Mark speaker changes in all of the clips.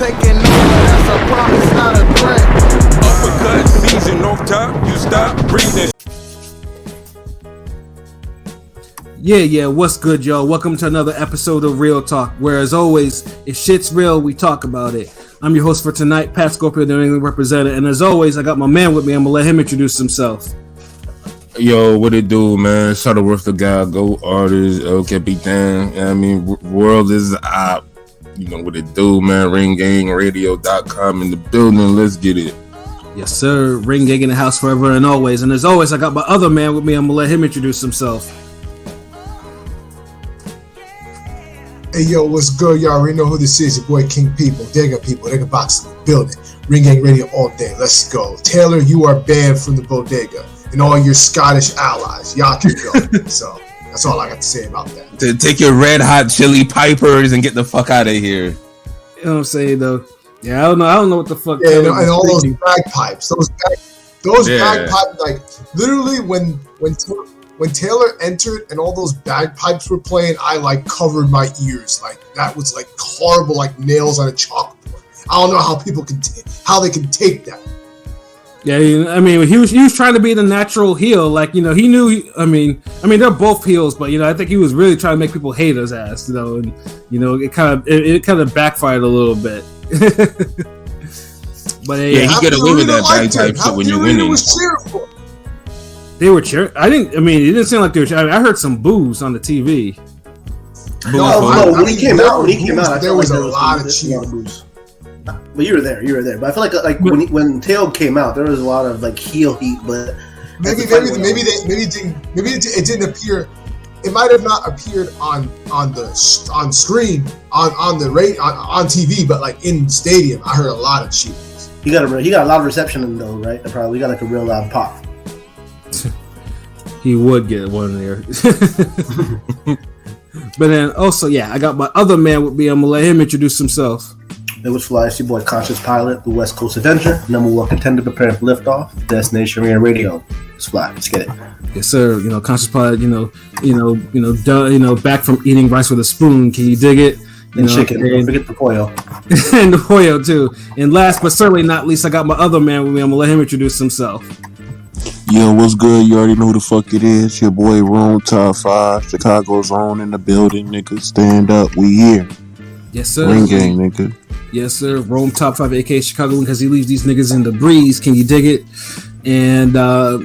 Speaker 1: taking over, that's a promise, not a threat.
Speaker 2: Uppercut, season off top, you stop breathing.
Speaker 3: Yeah, what's good, y'all? Welcome to another episode of Real Talk, where, as always, if shit's real, we talk about it. I'm your host for tonight, Pat Scorpio, the New England representative, and as always, I got my man with me. I'm gonna let him introduce himself.
Speaker 2: Yo, what it do, man? Shuttleworth the guy, go artist, El Capitan. I mean, world is up. You know what it do, man? RingGangRadio.com in the building. Let's get it.
Speaker 3: Yes, sir. Ring Gang in the house forever and always. And as always, I got my other man with me. I'm gonna let him introduce himself.
Speaker 4: Hey yo, what's good? Y'all already know who this is. Your boy King People, Digga Box in the building. Ring Gang Radio all day. Let's go. Taylor, you are banned from the bodega, and all your Scottish allies. Y'all can go. So that's all I got to say about that.
Speaker 2: Take your red hot chili pipers and get the fuck out of here.
Speaker 3: You know what I'm saying, though? Yeah, I don't know what the fuck.
Speaker 4: Yeah, and all those bagpipes, those bagpipes, like literally when Taylor entered and all those bagpipes were playing, I like covered my ears. Like that was like horrible, like nails on a chalkboard. I don't know how people how they can take that.
Speaker 3: Yeah, I mean, he was trying to be the natural heel. Like, you know, he knew. I mean, they're both heels, but you know, I think he was really trying to make people hate his ass. You know, and you know, it kind of backfired a little bit. But
Speaker 2: yeah, he get away with that bagpipe shit when you're winning.
Speaker 3: They were cheering. It didn't seem like they were cheering. I heard some boos on the TV.
Speaker 5: When he came out,
Speaker 4: there was a lot of cheers.
Speaker 5: But you were there. But I feel like when Tail came out, there was a lot of like heel heat. But
Speaker 4: maybe it didn't appear. It might have not appeared on screen on TV, but like in the stadium, I heard a lot of cheers.
Speaker 5: He got a lot of reception though, right? Probably got like a real loud pop.
Speaker 3: He would get one there. But then also, yeah, I got my other man with me. I'm gonna let him introduce himself.
Speaker 5: It was fly. It's your boy Conscious Pilot, the West Coast Avenger, number 1 contender preparing for liftoff. Destination Arena Radio. It's fly. Let's get it. Yes,
Speaker 3: sir. You know, Conscious Pilot. Back from eating rice with a spoon. Can you dig it?
Speaker 5: And chicken. Don't forget the pollo.
Speaker 3: And the pollo too. And last but certainly not least, I got my other man with me. I'm gonna let him introduce himself.
Speaker 6: Yo, what's good? You already know who the fuck it is. Your boy Rome Top 5. Chicago's own in the building, nigga. Stand up. We here.
Speaker 3: Yes, sir.
Speaker 6: Ring Gang, nigga.
Speaker 3: Yes, sir. Rome Top 5, aka Chicago, because he leaves these niggas in the breeze. Can you dig it? And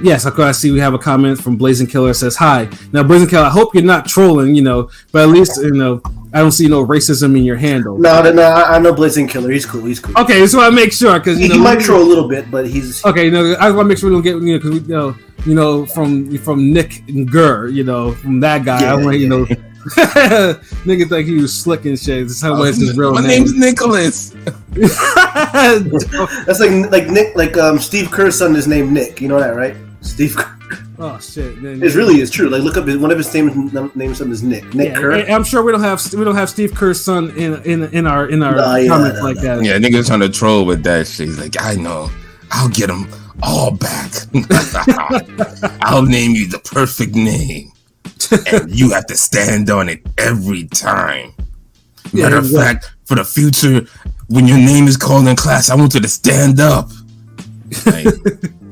Speaker 3: yes, I see we have a comment from Blazing Killer. It says, hi. Now, Blazing Killer, I hope you're not trolling, but at least, I don't see no racism in your handle.
Speaker 5: No, I know Blazing Killer. He's cool.
Speaker 3: Okay, so I make sure, because,
Speaker 5: he might troll a little bit, but he's...
Speaker 3: Okay, I want to make sure we don't get, because, from Nick and Gurr, from that guy, yeah, I want to, nigga think he was slick and shit. That's how much his real name.
Speaker 2: My name's Nicholas.
Speaker 5: That's like Nick, Steve Kerr's son is named Nick. You know that, right? Steve Kerr.
Speaker 3: Oh shit! Man,
Speaker 5: it really is true. Like, look up one of his names son is Nick. Nick Kerr.
Speaker 3: I'm sure we don't have Steve Kerr's son in our comments like that.
Speaker 2: Yeah, niggas trying to troll with that shit. He's like, I know, I'll get them all back. I'll name you the perfect name. And you have to stand on it every time. Matter of fact, for the future, when your name is called in class, I want you to stand up. Like,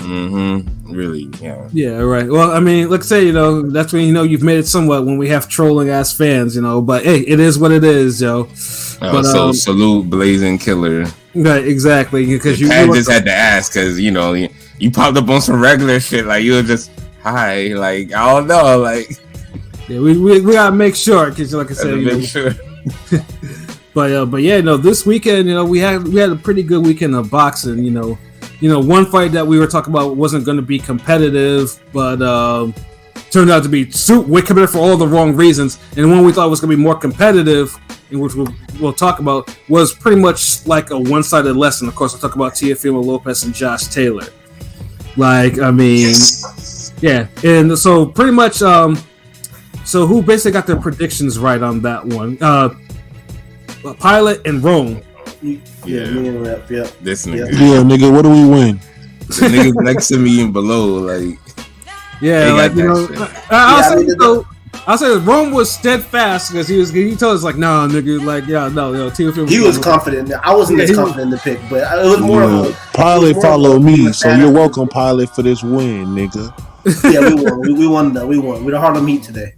Speaker 2: really, yeah. Yeah,
Speaker 3: right. Well, I mean, let's say, that's when you've made it somewhat when we have trolling ass fans, but hey, it is what it is, yo.
Speaker 2: So salute Blazing Killer.
Speaker 3: Right, exactly. Because you
Speaker 2: just had to ask, because you popped up on some regular shit, like you were just hi, like I don't know, like.
Speaker 3: Yeah, we gotta make sure, because like I said,
Speaker 2: make sure.
Speaker 3: but yeah, this weekend, we had a pretty good weekend of boxing. One fight that we were talking about wasn't going to be competitive, but turned out to be way competitive for all the wrong reasons. And one we thought was going to be more competitive, in which we'll talk about, was pretty much like a one-sided lesson. Of course, I'll talk about Teofimo Lopez and Josh Taylor. Like, I mean, yeah, and so pretty much. So who basically got their predictions right on that one? Pilot and Rome.
Speaker 5: Yeah, me and Rep, yeah.
Speaker 2: This nigga.
Speaker 6: Yeah, nigga, what do we win?
Speaker 2: The niggas next to me and below, like.
Speaker 3: Yeah, like, I'll say, I'll say Rome was steadfast because he told us like, no, nigga, like, yeah, no, Teofimo.
Speaker 5: He was confident. I wasn't as confident in the pick, but it was more of a
Speaker 6: Pilot follow me, so you're welcome, Pilot, for this win, nigga.
Speaker 5: Yeah, we won though. We won. We're the Harlem Heat today.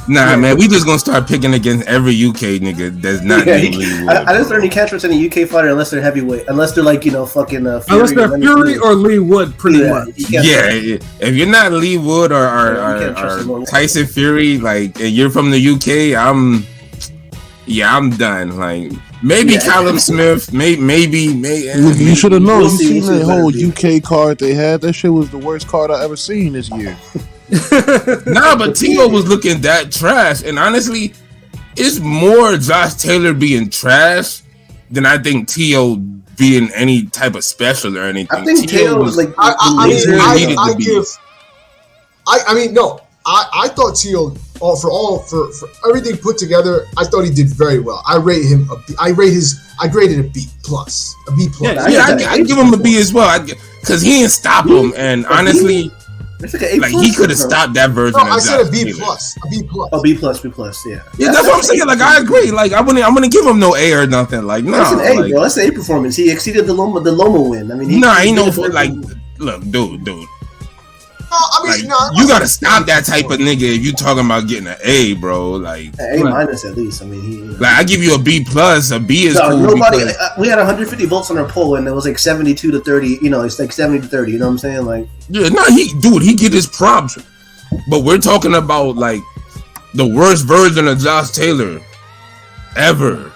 Speaker 2: Nah, man, we just gonna start picking against every UK nigga that's not named Lee Wood.
Speaker 5: I didn't throw any catch for any UK fighter unless they're heavyweight, unless they're like fucking Fury,
Speaker 3: unless they're Fury or Lee Wood, pretty much.
Speaker 2: Yeah, if you're not Lee Wood or Tyson Fury, like, and you're from the UK, I'm done. Like, maybe Callum Smith, maybe.
Speaker 6: You should have known. You seen that whole UK card they had? That shit was the worst card I ever seen this year.
Speaker 2: Nah, but Tio was looking that trash, and honestly, it's more Josh Taylor being trash than I think Tio being any type of special or anything.
Speaker 5: I think Tio was like.
Speaker 4: I thought Tio, for everything put together, I thought he did very well. I rate him I graded a B plus.
Speaker 2: Yeah, I give him a B as well, because he didn't stop him, and honestly. Like he could have stopped that version.
Speaker 4: No, I said a B plus. A B plus.
Speaker 5: Oh, B plus. Yeah.
Speaker 2: Yeah, that's what I'm saying. Like, I agree. Like, I'm gonna give him no A or nothing. Like, no.
Speaker 5: That's an A, bro. That's an A performance. He exceeded the Loma win. I mean,
Speaker 2: he ain't no like. Look, dude. You gotta stop that type of nigga if you talking about getting an A, bro. Like
Speaker 5: A minus at least. I mean,
Speaker 2: like I give you a B plus. A B is cool.
Speaker 5: Nobody. We had 150 votes on our poll, and it was like 72 to 30. It's like 70 to 30. You know what I'm saying? Like,
Speaker 2: yeah, no, he get his props, but we're talking about like the worst version of Josh Taylor ever.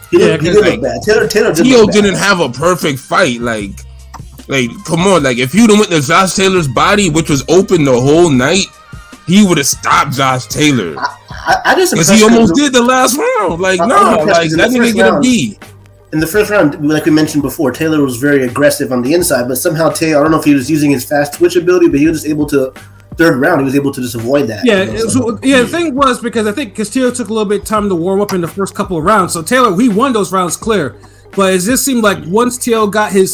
Speaker 5: He did look bad. Taylor
Speaker 2: didn't have a perfect fight. Like, come on, like, if you'd have went to Josh Taylor's body, which was open the whole night, he would have stopped Josh Taylor.
Speaker 5: I just
Speaker 2: because he almost did the last round. Like, no, like, that nigga get a B.
Speaker 5: In the first round, like we mentioned before, Taylor was very aggressive on the inside, but somehow Taylor, I don't know if he was using his fast twitch ability, but he was just able to, third round, he was able to just avoid that.
Speaker 3: Yeah, the thing was, because Taylor took a little bit of time to warm up in the first couple of rounds, so Taylor, he won those rounds clear. But it just seemed like once Tio got it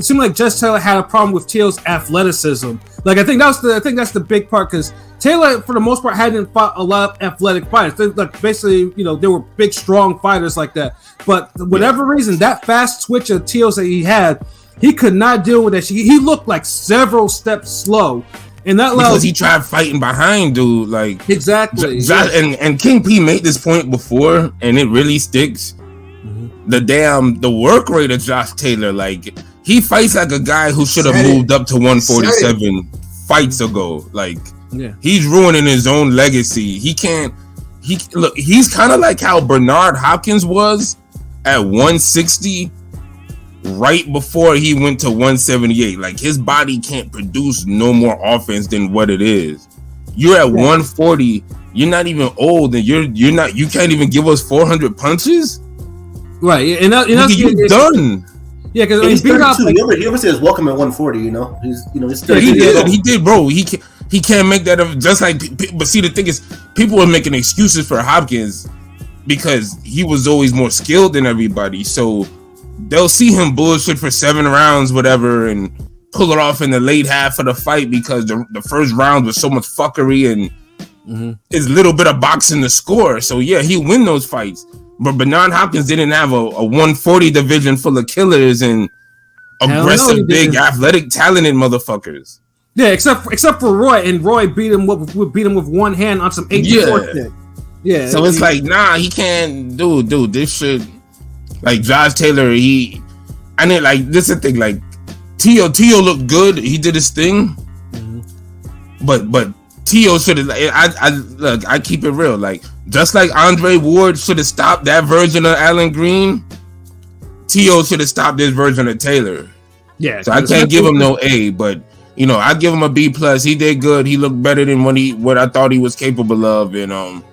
Speaker 3: seemed like Josh Taylor had a problem with Tio's athleticism. Like I think that's the big part, because Taylor for the most part hadn't fought a lot of athletic fighters. Like basically, they were big, strong fighters like that. But for whatever reason, that fast switch of Tio's that he had, he could not deal with that. He looked like several steps slow. And that
Speaker 2: because he tried fighting behind, dude. Like
Speaker 3: exactly.
Speaker 2: And King P made this point before, and it really sticks. The work rate of Josh Taylor, like he fights like a guy who should have moved up to 147 fights ago. Like he's ruining his own legacy. He's kind of like how Bernard Hopkins was at 160 right before he went to 178. Like his body can't produce no more offense than what it is. You're at 140. You're not even old, and you can't even give us 400 punches.
Speaker 3: Right, and that's
Speaker 2: you done.
Speaker 3: Yeah, because
Speaker 5: he's 32. He ever says welcome at 140. He's 32.
Speaker 2: He did, bro. He can't make that up. Just like, but see, the thing is, people are making excuses for Hopkins because he was always more skilled than everybody. So they'll see him bullshit for 7 rounds, whatever, and pull it off in the late half of the fight because the first round was so much fuckery and his little bit of boxing to score. So yeah, he win those fights. But Bernard Hopkins didn't have a 140 division full of killers and aggressive, big, athletic, talented motherfuckers.
Speaker 3: Yeah, except for Roy, and Roy beat him with one hand on some 84 shit. Yeah.
Speaker 2: So it's like, nah, he can't do this shit. Like Josh Taylor, this is the thing. Like Tio looked good. He did his thing. But Tio should have. I keep it real. Like just like Andre Ward should have stopped that version of Alan Green, Tio should have stopped this version of Taylor.
Speaker 3: Yeah.
Speaker 2: So I can't give him no A, but I give him a B plus. He did good. He looked better than what I thought he was capable of, and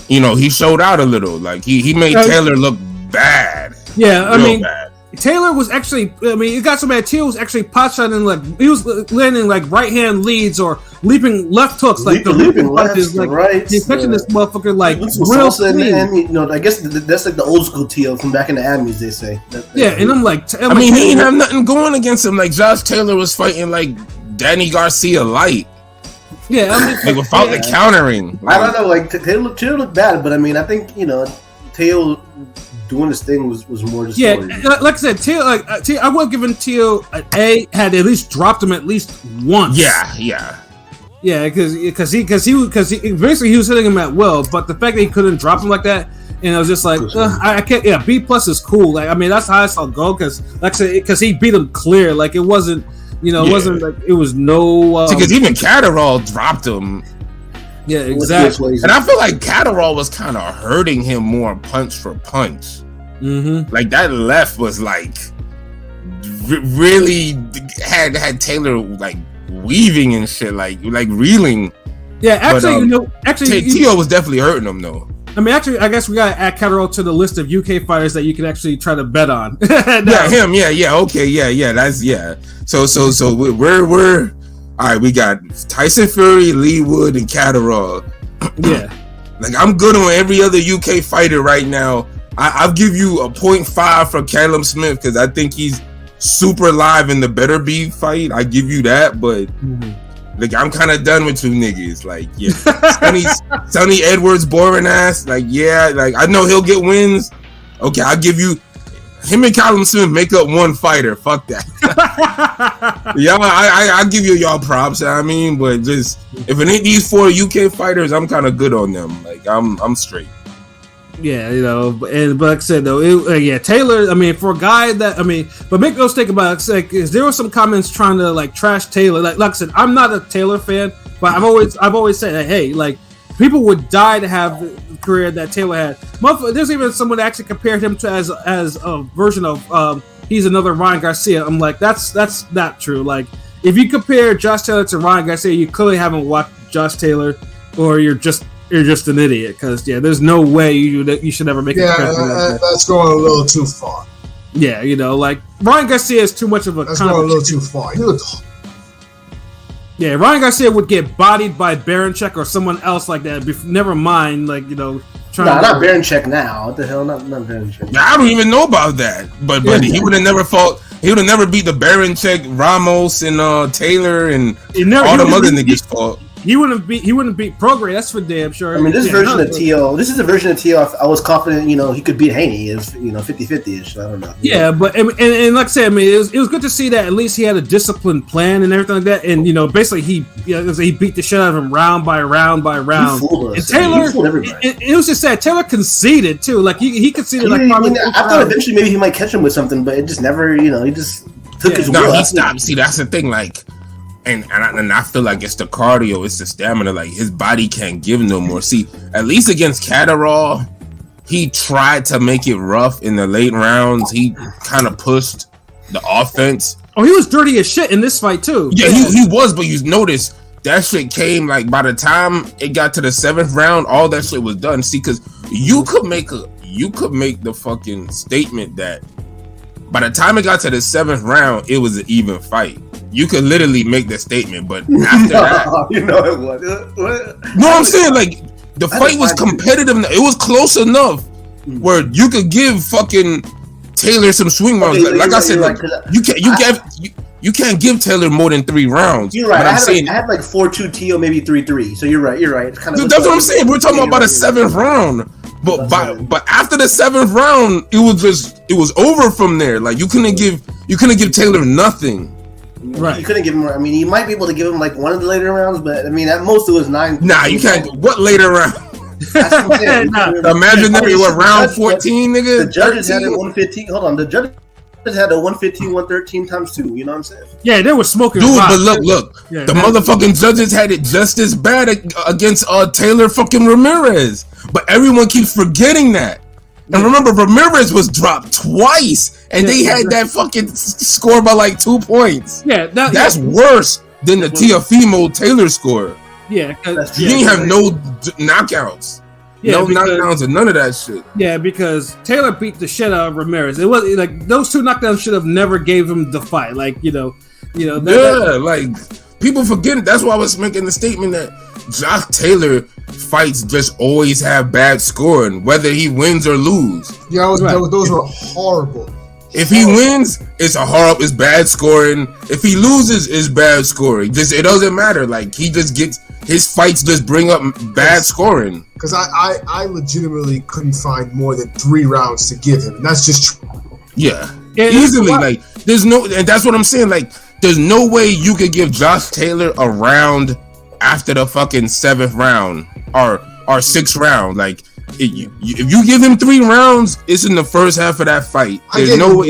Speaker 2: he showed out a little. Like he made Taylor look bad.
Speaker 3: Yeah, I mean. Bad. Taylor was actually, it got so bad. Tio was actually pot shotting, he was landing right hand leads or leaping left hooks,
Speaker 5: leaping left, right.
Speaker 3: He's catching this motherfucker
Speaker 5: real clean. And I guess that's like the old school Tio from back in the Admies, they say.
Speaker 3: And I'm like,
Speaker 2: he didn't have nothing going against him. Like Josh Taylor was fighting like Danny Garcia light.
Speaker 3: Yeah, I mean,
Speaker 2: like without the countering.
Speaker 5: I don't know. Like Taylor looked bad, but I mean, I think Teo doing this thing was more just.
Speaker 3: Yeah, like I said, Teo. I would have given Teo an A had at least dropped him at least once.
Speaker 2: Yeah.
Speaker 3: Because he basically he was hitting him at will, but the fact that he couldn't drop him like that, and I was just like, I can't. Yeah, B+ is cool. Like, I mean, that's the highest I'll go because, like I said, because he beat him clear. Like, it wasn't, it wasn't like it was no.
Speaker 2: Because even Catterall dropped him.
Speaker 3: Yeah, exactly.
Speaker 2: And I feel like Catterall was kind of hurting him more punch for punch.
Speaker 3: Mm-hmm.
Speaker 2: Like that left was like really had Taylor like weaving and shit, like reeling.
Speaker 3: Yeah, actually,
Speaker 2: Teo was definitely hurting him though.
Speaker 3: I mean, actually, I guess we gotta add Catterall to the list of UK fighters that you can actually try to bet on.
Speaker 2: Yeah, him. Yeah. Okay. Yeah. That's yeah. So we're all right. We got Tyson Fury, Lee Wood, and Catterall.
Speaker 3: Yeah.
Speaker 2: Like I'm good on every other UK fighter right now. I'll give you a 0.5 for Callum Smith because I think he's super live in the Better Be fight. I give you that, but like I'm kind of done with you niggas. Like yeah, Sonny Edwards, boring ass. Like yeah, like I know he'll get wins. Okay, I'll give you him and Callum Smith make up one fighter. Fuck that. Yeah, I give you y'all props. I mean, but just if it ain't these 4 UK fighters, I'm kind of good on them. Like I'm straight.
Speaker 3: Yeah, but like I said though, Taylor. I mean, for a guy that but make no mistake about it. Like, there were some comments trying to like trash Taylor. Like I said, I'm not a Taylor fan, but I've always said that hey, like people would die to have the career that Taylor had. There's even someone that actually compared him to as a version of he's another Ryan Garcia. I'm like that's not true. Like if you compare Josh Taylor to Ryan Garcia, you clearly haven't watched Josh Taylor, or you're just an idiot. Because there's no way you should ever make a comparison.
Speaker 4: That's going a little too far.
Speaker 3: Yeah, like Ryan Garcia is too much of a.
Speaker 4: That's going a little too far.
Speaker 3: Yeah, Ryan Garcia would get bodied by Baranchek or someone else like that. Never mind, like
Speaker 5: not Baranchek now. What the hell? Not Baranchek.
Speaker 2: I don't even know about that. But he would have never fought. He would have never beat the Baranchek, Ramos, and Taylor, and all the other niggas fought.
Speaker 3: He wouldn't beat Prograis. That's for damn sure.
Speaker 5: I mean, this is a version of Teo. I was confident, he could beat Haney. Is 50-50ish. I don't know.
Speaker 3: Yeah, but and like I said, I mean, it was good to see that at least he had a disciplined plan and everything like that. And basically he beat the shit out of him round by round by round. And Taylor, it was just sad. Taylor conceded too. Like he conceded.
Speaker 5: I thought eventually maybe he might catch him with something, but it just never. He just took his will.
Speaker 2: No, he stopped. See, that's the thing. Like. And I feel like it's the cardio, it's the stamina. Like his body can't give no more. See, at least against Catterall, he tried to make it rough in the late rounds. He kind of pushed the offense.
Speaker 3: Oh, he was dirty as shit in this fight too.
Speaker 2: Yeah, he was. But you notice that shit came like by the time it got to the 7th round, all that shit was done. See, because you could make the fucking statement that by the time it got to the 7th round, it was an even fight. You could literally make that statement, but after that,
Speaker 5: it was. What?
Speaker 2: No, I'm saying like the fight was competitive. It was close enough where you could give fucking Taylor some swing rounds.
Speaker 5: Okay,
Speaker 2: like I said, you can't give Taylor more than 3 rounds.
Speaker 5: You're right. I had like 4-2 Teo, maybe 3-3. So you're right. It's kind of.
Speaker 2: That's what I'm saying. We're talking about the 7th round. But after the 7th round, it was over from there. Like you couldn't give Taylor nothing.
Speaker 5: Right. You couldn't give him. I mean, you might be able to give him like one of the later rounds, but I mean, at most it was 9.
Speaker 2: Nah, you can't. What later round?
Speaker 5: That's what I'm saying.
Speaker 2: Imagine that round 14, nigga.
Speaker 5: The judges had it 115. Hold on, the judges had a 115, 113 times 2. You know what I'm saying?
Speaker 3: Yeah, they were smoking.
Speaker 2: Dude, but look, the motherfucking judges had it just as bad against Taylor fucking Ramirez. But everyone keeps forgetting that. And remember, Ramirez was dropped twice, and they had that fucking score by like 2 points.
Speaker 3: Yeah,
Speaker 2: that's worse than the Teofimo Taylor score.
Speaker 3: Yeah,
Speaker 2: you didn't have no knockouts, no knockdowns, and none of that shit.
Speaker 3: Yeah, because Taylor beat the shit out of Ramirez. It was like those 2 knockdowns should have never gave him the fight. Like
Speaker 2: like people forget it. That's why I was making the statement that Josh Taylor fights just always have bad scoring, whether he wins or lose.
Speaker 4: Yeah, those were horrible
Speaker 2: If he wins, it's bad scoring. If he loses, it's bad scoring. It doesn't matter. Like he just gets his fights just bring up bad scoring.
Speaker 4: Because I legitimately couldn't find more than 3 rounds to give him, and that's just
Speaker 2: yeah, easily. Like there's no, and that's what I'm saying. Like there's no way you could give Josh Taylor a round after the fucking 7th round or 6th round. Like if you give him 3 rounds, it's in the first half of that fight. There's no way.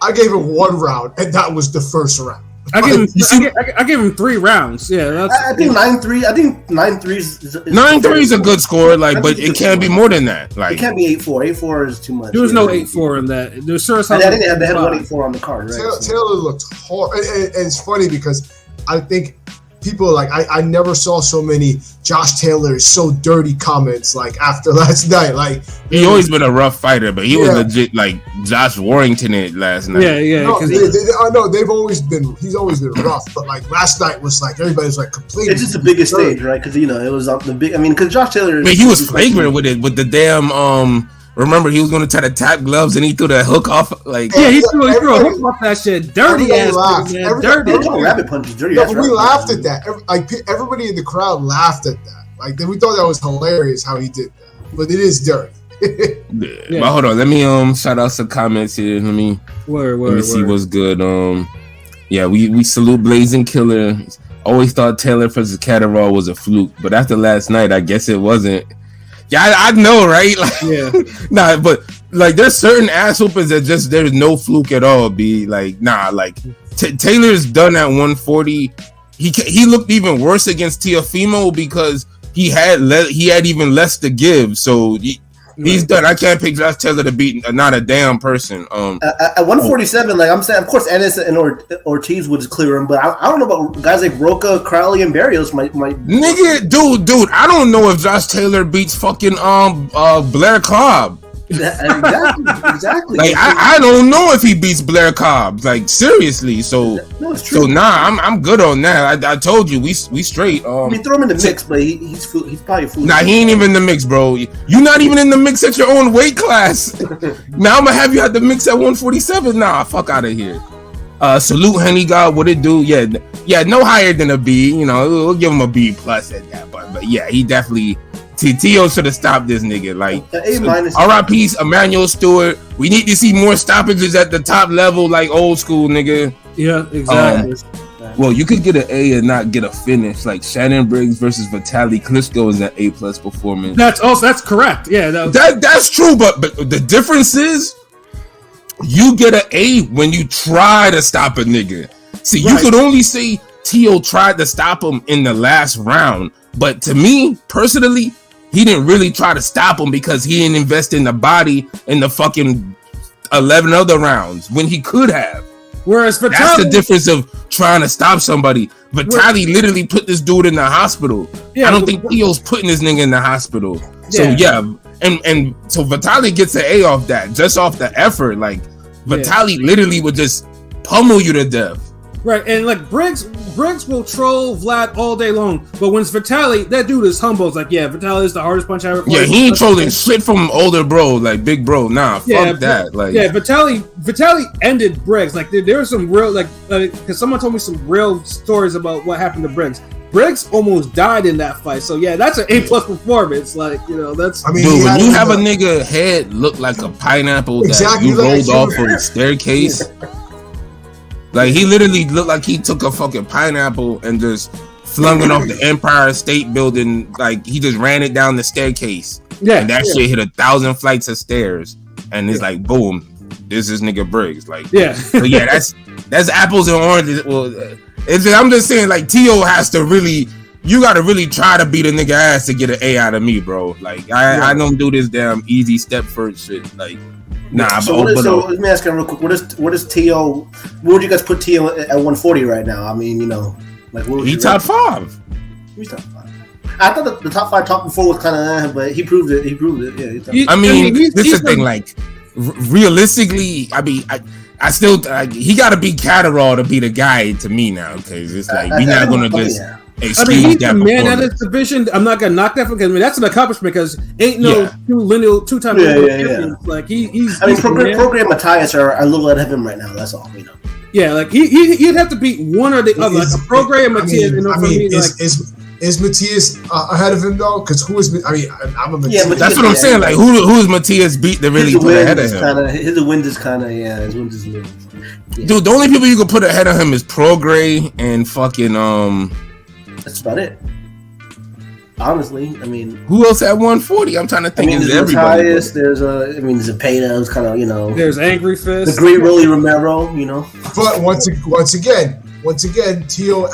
Speaker 4: I gave him 1 round, and that was the first round.
Speaker 3: I gave him 3 rounds. Yeah,
Speaker 5: I think 9-3. I think 9-3 is
Speaker 2: 9-3 is a good score. Like, but it can't be more than that. Like,
Speaker 5: it can't be 8-4. 8-4 is too much.
Speaker 3: There was no 8-4 in that. There's sure as hell.
Speaker 5: I think they had 1-8-4 on the card, right?
Speaker 4: Taylor looked hard, and it's funny because I think people like I never saw so many Josh Taylor so dirty comments like after last night. Like
Speaker 2: he always been a rough fighter, but he was legit like Josh Warrington it last night.
Speaker 3: Yeah.
Speaker 4: No, I know he's always been rough, but like last night was like everybody's like completely.
Speaker 5: It's just the biggest stage, right? Because it was the big. I mean, because Josh Taylor.
Speaker 2: He was flagrant with it with the damn Remember, he was going to try to tap gloves, and he threw the hook off. Like,
Speaker 3: yeah, he threw a hook off that shit. Dirty ass, man. Dirty.
Speaker 5: Rabbit punches, dirty.
Speaker 4: No, but we laughed at that. Everybody in the crowd laughed at that. Like, we thought that was hilarious how he did that. But it is dirty.
Speaker 2: Yeah. But hold on, let me shout out some comments here. Let me see what's good. Yeah, we salute Blazing Killer. Always thought Taylor versus Catterall was a fluke, but after last night, I guess it wasn't. Yeah, I know, right? Like,
Speaker 3: yeah.
Speaker 2: Nah, but like, there's certain ass whoopers that just there's no fluke at all. Be like, nah, like Taylor's done at 140. He looked even worse against Teofimo because he had even less to give. So he's done. I can't pick Josh Taylor to beat not a damn person.
Speaker 5: At 147, like I'm saying, of course, Ennis and Ortiz would clear him, but I don't know about guys like Roca, Crowley, and Barrios might.
Speaker 2: Nigga, dude, I don't know if Josh Taylor beats fucking Blair Cobb.
Speaker 5: Exactly.
Speaker 2: Like I don't know if he beats Blair Cobb. Like seriously. So I'm good on that. I told you we straight.
Speaker 5: I mean, throw him in the mix, but he's probably foolish.
Speaker 2: Nah, he ain't even in the mix, bro. You're not even in the mix at your own weight class. Now I'm gonna have you at the mix at 147. Nah, fuck out of here. Salute Henny God, what it do? Yeah, no higher than a B. You know, we'll give him a B plus at that. But yeah, he definitely. Tio should have stopped this nigga. Like, R.I.P. Emmanuel Stewart. We need to see more stoppages at the top level, like old school, nigga.
Speaker 3: Yeah, exactly.
Speaker 2: Well, you could get an A and not get a finish. Like Shannon Briggs versus Vitaly Klitschko is an A+ performance.
Speaker 3: That's correct. Yeah,
Speaker 2: that's true. But the difference is, you get an A when you try to stop a nigga. See, you could only say Tio tried to stop him in the last round. But to me, personally, he didn't really try to stop him because he didn't invest in the body in the fucking 11 other rounds when he could have.
Speaker 3: Whereas Vitaly,
Speaker 2: that's the difference of trying to stop somebody. Vitaly literally put this dude in the hospital. Yeah, I don't think Tio's putting this nigga in the hospital. So and so Vitaly gets an A off that, just off the effort. Like Vitaly literally would just pummel you to death.
Speaker 3: Right, and like Briggs will troll Vlad all day long, but when it's Vitaly, that dude is humble. It's like, yeah, Vitaly is the hardest punch I ever.
Speaker 2: Yeah, he ain't trolling shit from older bro, like big bro. Nah, fuck that. Like,
Speaker 3: yeah, Vitaly ended Briggs. Like, there was some real because someone told me some real stories about what happened to Briggs. Briggs almost died in that fight. So yeah, that's an A+ performance. Like, you know, that's.
Speaker 2: I mean, dude, when you have a nigga head look like a pineapple that you rolled off of a staircase. Like, he literally looked like he took a fucking pineapple and just flung it off the Empire State Building. Like, he just ran it down the staircase. Yeah. And that shit hit 1,000 flights of stairs. And it's like, boom, this is nigga Briggs. Like, so yeah, that's apples and oranges. Well, I'm just saying, like, Tio has to really, you got to really try to beat a nigga ass to get an A out of me, bro. Like, I don't do this damn easy step first shit. Like, nah,
Speaker 5: so let me ask you real quick. What is Tio? Where would you guys put Tio at 140 right now? I mean, you know, like
Speaker 2: he top 5.
Speaker 5: He's top 5. I thought the top 5 top before was kind of, but he proved it. Yeah.
Speaker 2: I mean, this is the thing. Like, realistically, I mean, I still he got to beat Catterall to be the guy to me now, because it's like we're not gonna just excuse
Speaker 3: he's
Speaker 2: that
Speaker 3: the man at
Speaker 2: performance.
Speaker 3: his division. I'm not gonna knock that because that's an accomplishment because ain't no two-time champions. Like he's.
Speaker 5: I mean, Program Matthias are a little ahead of him right now. That's all, you know.
Speaker 3: Yeah, like he'd have to beat one or the other. Like a Program Matthias.
Speaker 4: Is Matthias ahead of him though? Because who is? I mean, I'm a Matthias.
Speaker 5: Yeah,
Speaker 2: that's what I'm saying. Like who is Matthias beat to really put ahead of him?
Speaker 5: His win is kind of his win is little. Yeah.
Speaker 2: Dude, the only people you can put ahead of him is Progray and fucking
Speaker 5: That's about it. Honestly, I mean,
Speaker 2: who else at 140? I'm trying to think.
Speaker 5: There's
Speaker 2: everybody.
Speaker 5: Matthias, there's Zepeda, who's kind of, you know.
Speaker 3: There's Angry Fist.
Speaker 5: The great Rolly Romero, you know.
Speaker 4: But once again, Teo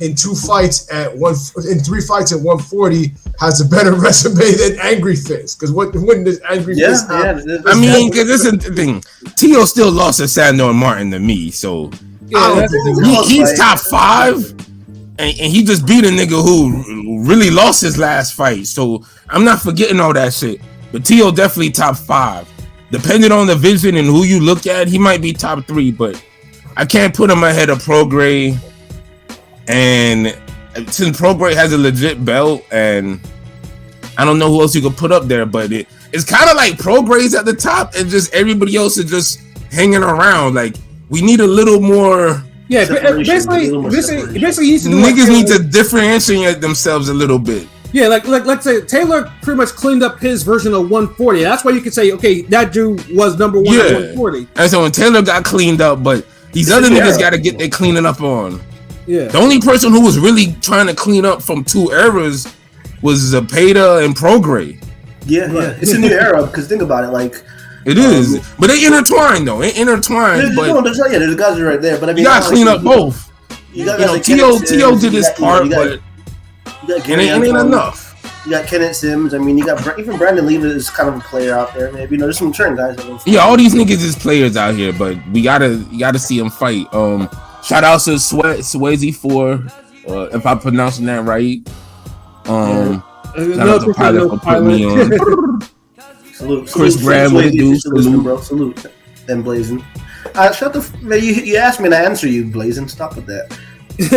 Speaker 4: in 3 fights at 140 has a better resume than Angry Fist. Because when does Angry Fist have?
Speaker 2: I mean, because this is the thing. Teo still lost to Sandor Martin to me, so he's top 5. And he just beat a nigga who really lost his last fight. So I'm not forgetting all that shit. But Teo definitely top 5. Depending on the vision and who you look at, he might be top 3. But I can't put him ahead of Progray. And since Progray has a legit belt, and I don't know who else you could put up there, but it's kind of like Progray's at the top, and just everybody else is just hanging around. Like we need a little more.
Speaker 3: Yeah, basically,
Speaker 2: niggas need to differentiate themselves a little bit.
Speaker 3: Yeah, like say Taylor pretty much cleaned up his version of 140. That's why you could say, okay, that dude was number 1 at 140.
Speaker 2: And so when Taylor got cleaned up, but these other niggas got to get their cleaning up on.
Speaker 3: Yeah.
Speaker 2: The only person who was really trying to clean up from 2 eras was Zepeda and Progray.
Speaker 5: Yeah. It's a new era because think about it, like.
Speaker 2: It is, but they intertwined though. There's
Speaker 5: the guys are right there. But I mean,
Speaker 2: you gotta clean up both. Teo did his part, but it ain't enough.
Speaker 5: You got Kenneth Sims. I mean, you got even Brandon Leavitt is kind of a player out there. Maybe there's some certain guys.
Speaker 2: Yeah, all these niggas is players out here, but you gotta see them fight. Shout out to Swayze for if I'm pronouncing that right. Shout out to Pilot for putting me on. Chris Brad, what it do?
Speaker 5: Salute. And Blazing. You asked me and I answer you, Blazing. Stop with that.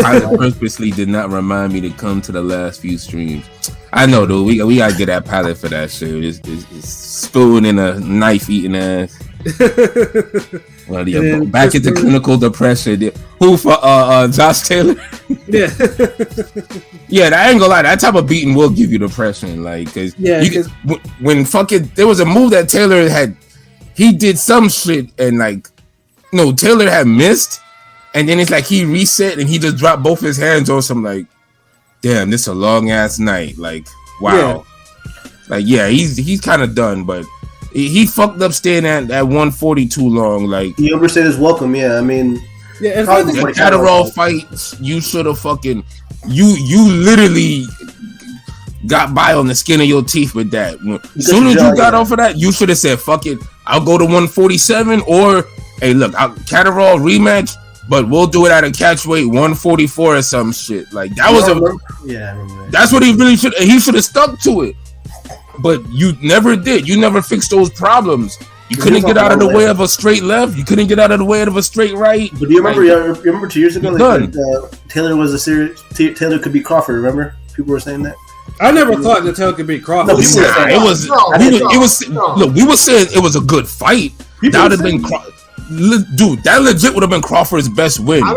Speaker 2: Pilot purposely did not remind me to come to the last few streams. I know, dude. We gotta get that Pilot for that shit. It's spoon and a knife eating ass. Well, yeah, back into clinical depression. Who for Josh Taylor?
Speaker 3: Yeah.
Speaker 2: Yeah, I ain't gonna lie. That type of beating will give you depression. Like, when fucking there was a move that Taylor had, he did some shit and Taylor had missed, and then it's like he reset and he just dropped both his hands on some like, damn, this is a long ass night. Like, wow. Yeah. He's kind of done, but. He fucked up staying at 140 too long. Like
Speaker 5: he overstayed his welcome. Yeah, I mean,
Speaker 2: the Catterall fights. You should have fucking you literally got by on the skin of your teeth with that. As soon as you got off of that, you should have said, "Fuck it, I'll go to 147." Or, hey, look, Catterall rematch, but we'll do it at a catch weight 144 or some shit. Like that was that's what he really should. He should have stuck to it. But you never did. You never fixed those problems. You couldn't get out of the way of a straight left. You couldn't get out of the way of a straight right.
Speaker 5: But do you remember? You remember 2 years ago, Taylor was a serious. Taylor could beat Crawford. Remember, people were saying that.
Speaker 3: I never thought that Taylor could beat Crawford.
Speaker 2: No, it was. Look, we were saying it was a good fight. That would have been, dude. That legit would have been Crawford's best win.
Speaker 4: I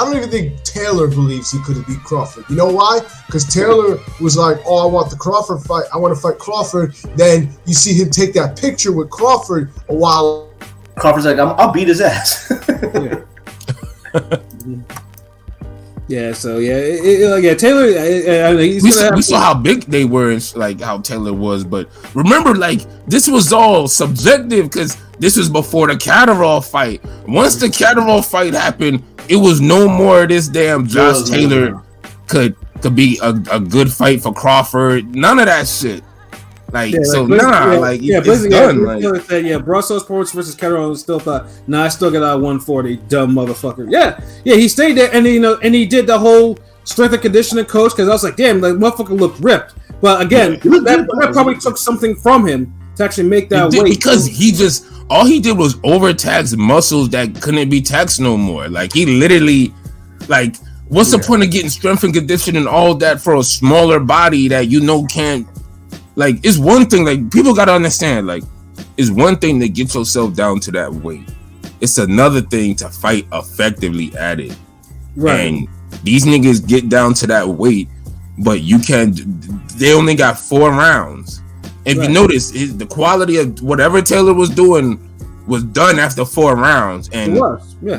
Speaker 4: don't even think Taylor believes he could have beat Crawford. You know why? Because Taylor was like, "Oh, I want the Crawford fight. I want to fight Crawford." Then you see him take that picture with Crawford a while.
Speaker 5: Crawford's like, "I'll beat his ass."
Speaker 3: Yeah. So Taylor.
Speaker 2: We saw how big they were, and like how Taylor was. But remember, like this was all subjective because this was before the Catterall fight. Once the Catterall fight happened, it was no more of this damn Josh Taylor could be a good fight for Crawford. None of that shit. It's done.
Speaker 3: Said, Brussels Sports versus Catterall still thought, I still got out 140, dumb motherfucker. Yeah, he stayed there and he did the whole strength and conditioning coach because I was like, damn, the motherfucker looked ripped. But again, that probably took something from him to actually make that weight.
Speaker 2: Because all he did was overtax muscles that couldn't be taxed no more. Like he literally, What's the point of getting strength and conditioning and all that for a smaller body that can't? Like, it's one thing. Like, people gotta understand. Like, it's one thing to get yourself down to that weight. It's another thing to fight effectively at it. Right. And these niggas get down to that weight, but they only got 4 rounds. If you notice, the quality of whatever Taylor was doing was done after 4 rounds. And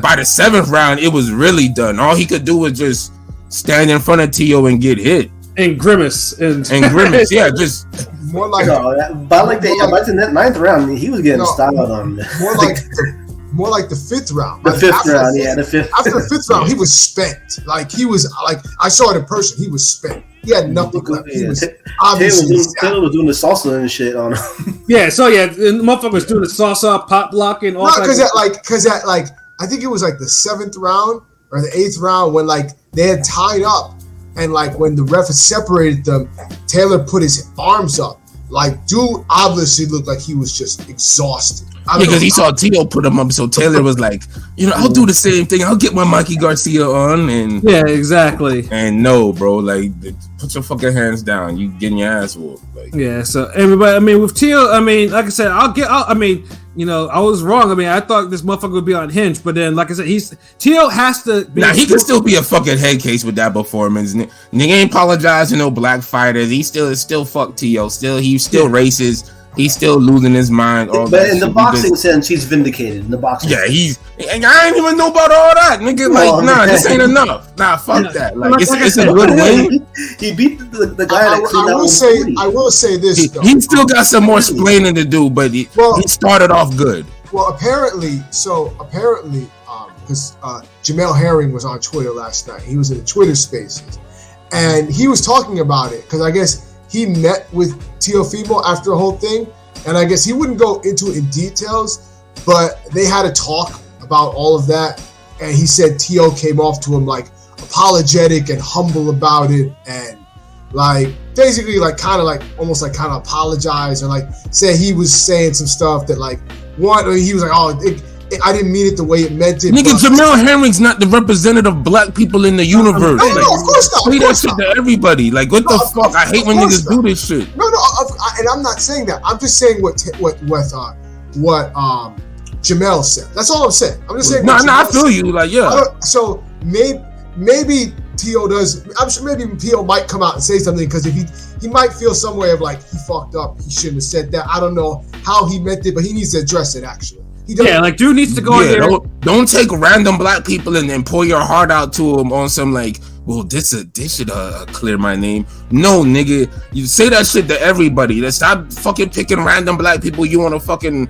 Speaker 2: by the 7th round, it was really done. All he could do was just stand in front of Tio and get hit.
Speaker 3: And grimace. And
Speaker 2: grimace, yeah, just...
Speaker 4: More like...
Speaker 5: by the 9th round, he was getting styled on.
Speaker 4: More like the 5th round.
Speaker 5: The 5th round, the 5th.
Speaker 4: After the 5th round, he was spent. Like, he was... Like, I saw it in person. He was spent. He had nothing left. He was obviously...
Speaker 5: Taylor was doing the salsa and shit on him.
Speaker 3: Yeah, so the motherfucker was doing the salsa, pop blocking, all that.
Speaker 4: Because I think it was like the 7th round or the 8th round when, like, they had tied up. And, like, when the ref had separated them, Taylor put his arms up. Like, dude obviously looked like he was just exhausted.
Speaker 2: Because he saw Tio put him up, so Taylor was like, I'll do the same thing. I'll get my Mikey Garcia on. And
Speaker 3: yeah, exactly.
Speaker 2: And no, bro, like, put your fucking hands down. You getting your ass whooped. Like,
Speaker 3: yeah, so everybody, I mean, with Tio, I mean, like I said, I was wrong. I mean, I thought this motherfucker would be on Hinge, but then, like I said, Tio has to be...
Speaker 2: Nah, he could still be a fucking head case with that performance. Nigga ain't apologizing to no black fighters. He still fuck Tio. He's still racist. He's still losing his mind.
Speaker 5: But in the boxing sense, he's vindicated. In the boxing sense.
Speaker 2: I ain't even know about all that, nigga. Like, this ain't enough. Nah, fuck that. Like, it's a good win.
Speaker 5: He beat the guy.
Speaker 4: I will say this, though.
Speaker 2: He still got some more explaining to do, but he started off good.
Speaker 4: Well, apparently, because Jamel Herring was on Twitter last night. He was in the Twitter Spaces, and he was talking about it because I guess he met with Teofimo after the whole thing, and I guess he wouldn't go into it in details, but they had a talk about all of that, and he said Tio came off to him like apologetic and humble about it, and like basically like kind of apologize and like say he was saying some stuff that like he was like, I didn't mean it the way it meant it.
Speaker 2: Nigga, Jamel Herring's not the representative of black people in the universe.
Speaker 4: No, of course not.
Speaker 2: Say that shit to everybody. Like, what the fuck? I hate when niggas do this shit.
Speaker 4: No, and I'm not saying that. I'm just saying what Jamel said. That's all I'm saying. I'm just saying.
Speaker 2: No, I feel you. Like, yeah.
Speaker 4: So maybe Tio does. I'm sure maybe Tio might come out and say something because if he might feel some way of like he fucked up. He shouldn't have said that. I don't know how he meant it, but he needs to address it actually.
Speaker 3: Yeah, like dude needs to go in there.
Speaker 2: Don't take random black people and then pour your heart out to them on some like, well, this should clear my name. No, nigga, you say that shit to everybody. Let's stop fucking picking random black people you want to fucking,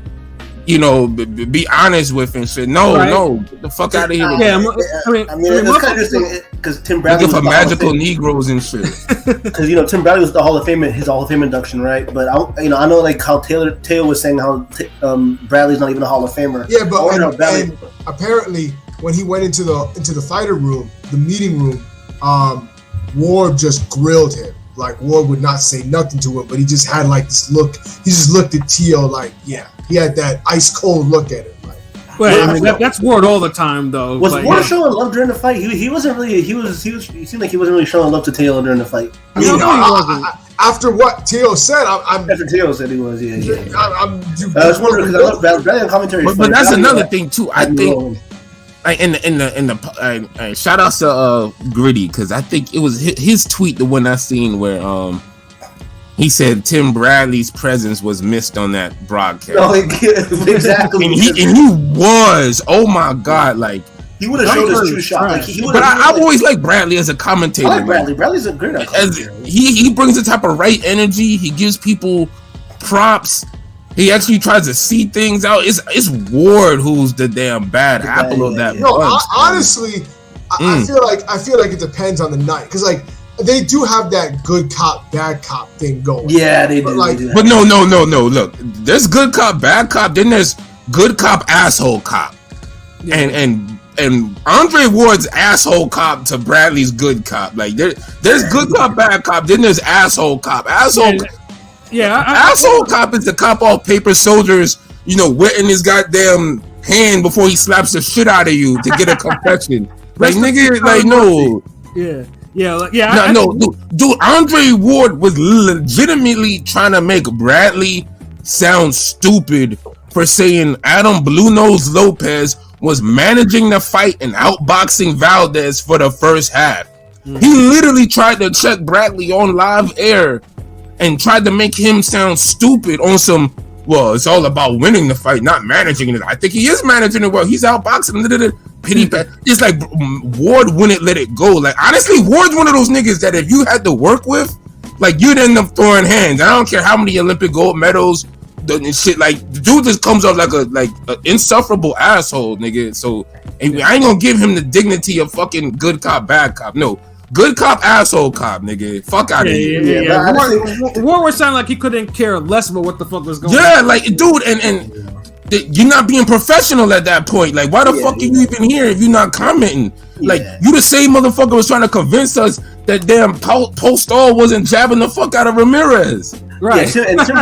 Speaker 2: be honest with and shit. No, get the fuck out of here.
Speaker 5: Yeah, I mean, it's kind of interesting because Tim Bradley
Speaker 2: was for magical Negroes and shit.
Speaker 5: Because Tim Bradley was the Hall of Fame, his Hall of Fame induction, right? But I know like how Taylor was saying how Bradley's not even a Hall of Famer.
Speaker 4: Yeah, but and apparently when he went into the fighter room, the meeting room, Ward just grilled him. Like Ward would not say nothing to him, but he just had like this look. He just looked at Tio like, yeah. He had that ice cold look at him. Like,
Speaker 3: well, I mean, that's Ward all the time, though.
Speaker 5: Was Ward showing love during the fight? He wasn't really. He seemed like he wasn't really showing love to Taylor during the fight.
Speaker 4: After what Tio said,
Speaker 5: after Tio said he was, yeah.
Speaker 4: I
Speaker 5: was wondering because I love Bradley commentary.
Speaker 2: But that's another thing too. I think. In the shout outs to Gritty because I think it was his tweet, the one I seen where he said Tim Bradley's presence was missed on that broadcast.
Speaker 5: No, exactly.
Speaker 2: and he was, oh my god, like
Speaker 5: he would have showed his true shot. Like,
Speaker 2: but I've always liked Bradley as a commentator.
Speaker 5: I like Bradley. Bradley's a great commentator.
Speaker 2: He brings the type of right energy. He gives people props. He actually tries to see things out. It's Ward who's the damn bad apple of that.
Speaker 4: No, honestly, I feel like it depends on the night because like they do have that good cop bad cop thing going.
Speaker 5: Yeah, they do.
Speaker 2: But no. Look, there's good cop bad cop. Then there's good cop asshole cop, and Andre Ward's asshole cop to Bradley's good cop. Like there's good cop bad cop. Then there's asshole cop. Asshole cop is the cop off Paper Soldiers, wetting his goddamn hand before he slaps the shit out of you to get a confession. Like nigga, like no.
Speaker 3: Yeah.
Speaker 2: Dude. Andre Ward was legitimately trying to make Bradley sound stupid for saying Adam Blue Nose Lopez was managing the fight and outboxing Valdez for the first half. Mm-hmm. He literally tried to check Bradley on live air and tried to make him sound stupid on some. Well, it's all about winning the fight, not managing it. I think he is managing it well. He's outboxing. Pity pat. It's like Ward wouldn't let it go. Like honestly, Ward's one of those niggas that if you had to work with, like you'd end up throwing hands. I don't care how many Olympic gold medals and shit. Like the dude just comes off like an insufferable asshole, nigga. So I ain't gonna give him the dignity of fucking good cop, bad cop. No. Good cop, asshole cop, nigga. Fuck out of here.
Speaker 3: Yeah. Ward was sounding like he couldn't care less about what the fuck was going on.
Speaker 2: Yeah, like, dude, and you're not being professional at that point. Like, why the fuck are you even here if you're not commenting? Like, you the same motherfucker was trying to convince us that damn Postol wasn't jabbing the fuck out of Ramirez.
Speaker 5: Right. Yeah, and Tim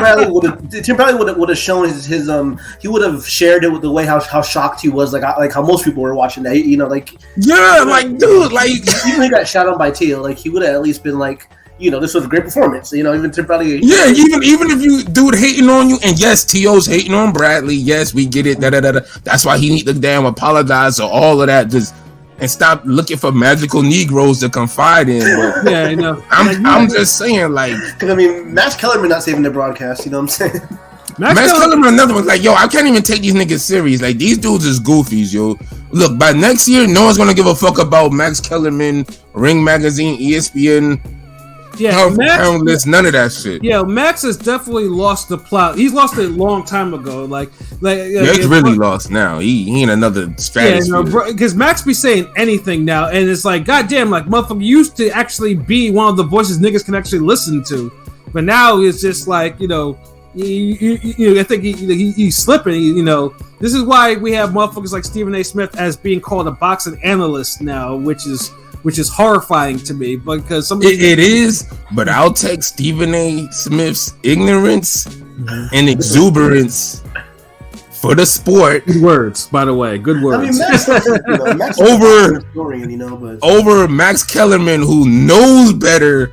Speaker 5: Bradley would have shown his he would have shared it with the way how shocked he was, like how most people were watching that, dude, like even he got shot on by Teal, like he would have at least been like, this was a great performance, even Tim Bradley.
Speaker 2: Yeah, even if you dude hating on you, and yes, T.O.'s hating on Bradley, yes, we get it, that's why he need to damn apologize or all of that, just and stop looking for magical Negroes to confide in. But
Speaker 3: yeah, I know.
Speaker 2: I'm just saying, like,
Speaker 5: because Max Kellerman not saving the broadcast. You know what I'm saying?
Speaker 2: Max Kellerman, another one. Like, yo, I can't even take these niggas serious. Like, these dudes is goofies, yo. Look, by next year, no one's gonna give a fuck about Max Kellerman, Ring Magazine, ESPN.
Speaker 3: Yeah,
Speaker 2: Max, none of that shit.
Speaker 3: Yeah, Max has definitely lost the plot. He's lost it a long time ago.
Speaker 2: It's really lost now. He in another strategy. Yeah,
Speaker 3: because Max be saying anything now, and it's like, goddamn, like motherfucker used to actually be one of the voices niggas can actually listen to, but now it's just like I think he's slipping. This is why we have motherfuckers like Stephen A. Smith as being called a boxing analyst now, which is horrifying to me, because
Speaker 2: it is. But I'll take Stephen A. Smith's ignorance and exuberance for the sport.
Speaker 3: Good words, by the way. Good words.
Speaker 5: Max
Speaker 2: over Max Kellerman, who knows better,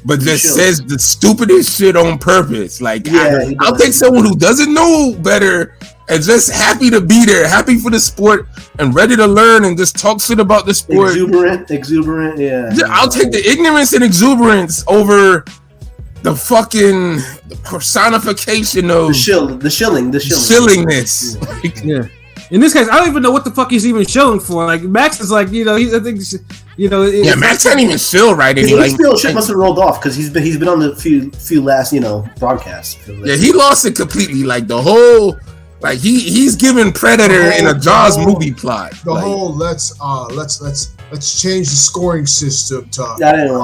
Speaker 2: but just says the stupidest shit on purpose. Like, I'll take someone who doesn't know better and just happy to be there, happy for the sport, and ready to learn and just talk shit about the sport.
Speaker 5: Exuberant, yeah.
Speaker 2: I'll take the ignorance and exuberance over the fucking personification of
Speaker 5: the
Speaker 2: shillingness.
Speaker 3: Yeah. In this case, I don't even know what the fuck he's even shilling for. Like, Max is like,
Speaker 2: Max can't even shill right anymore.
Speaker 5: Shit must have rolled off because he's been on the few last broadcasts.
Speaker 2: Yeah, he lost it completely. Like the whole. Like he's giving Predator in a Jaws movie plot.
Speaker 4: Let's change the scoring system to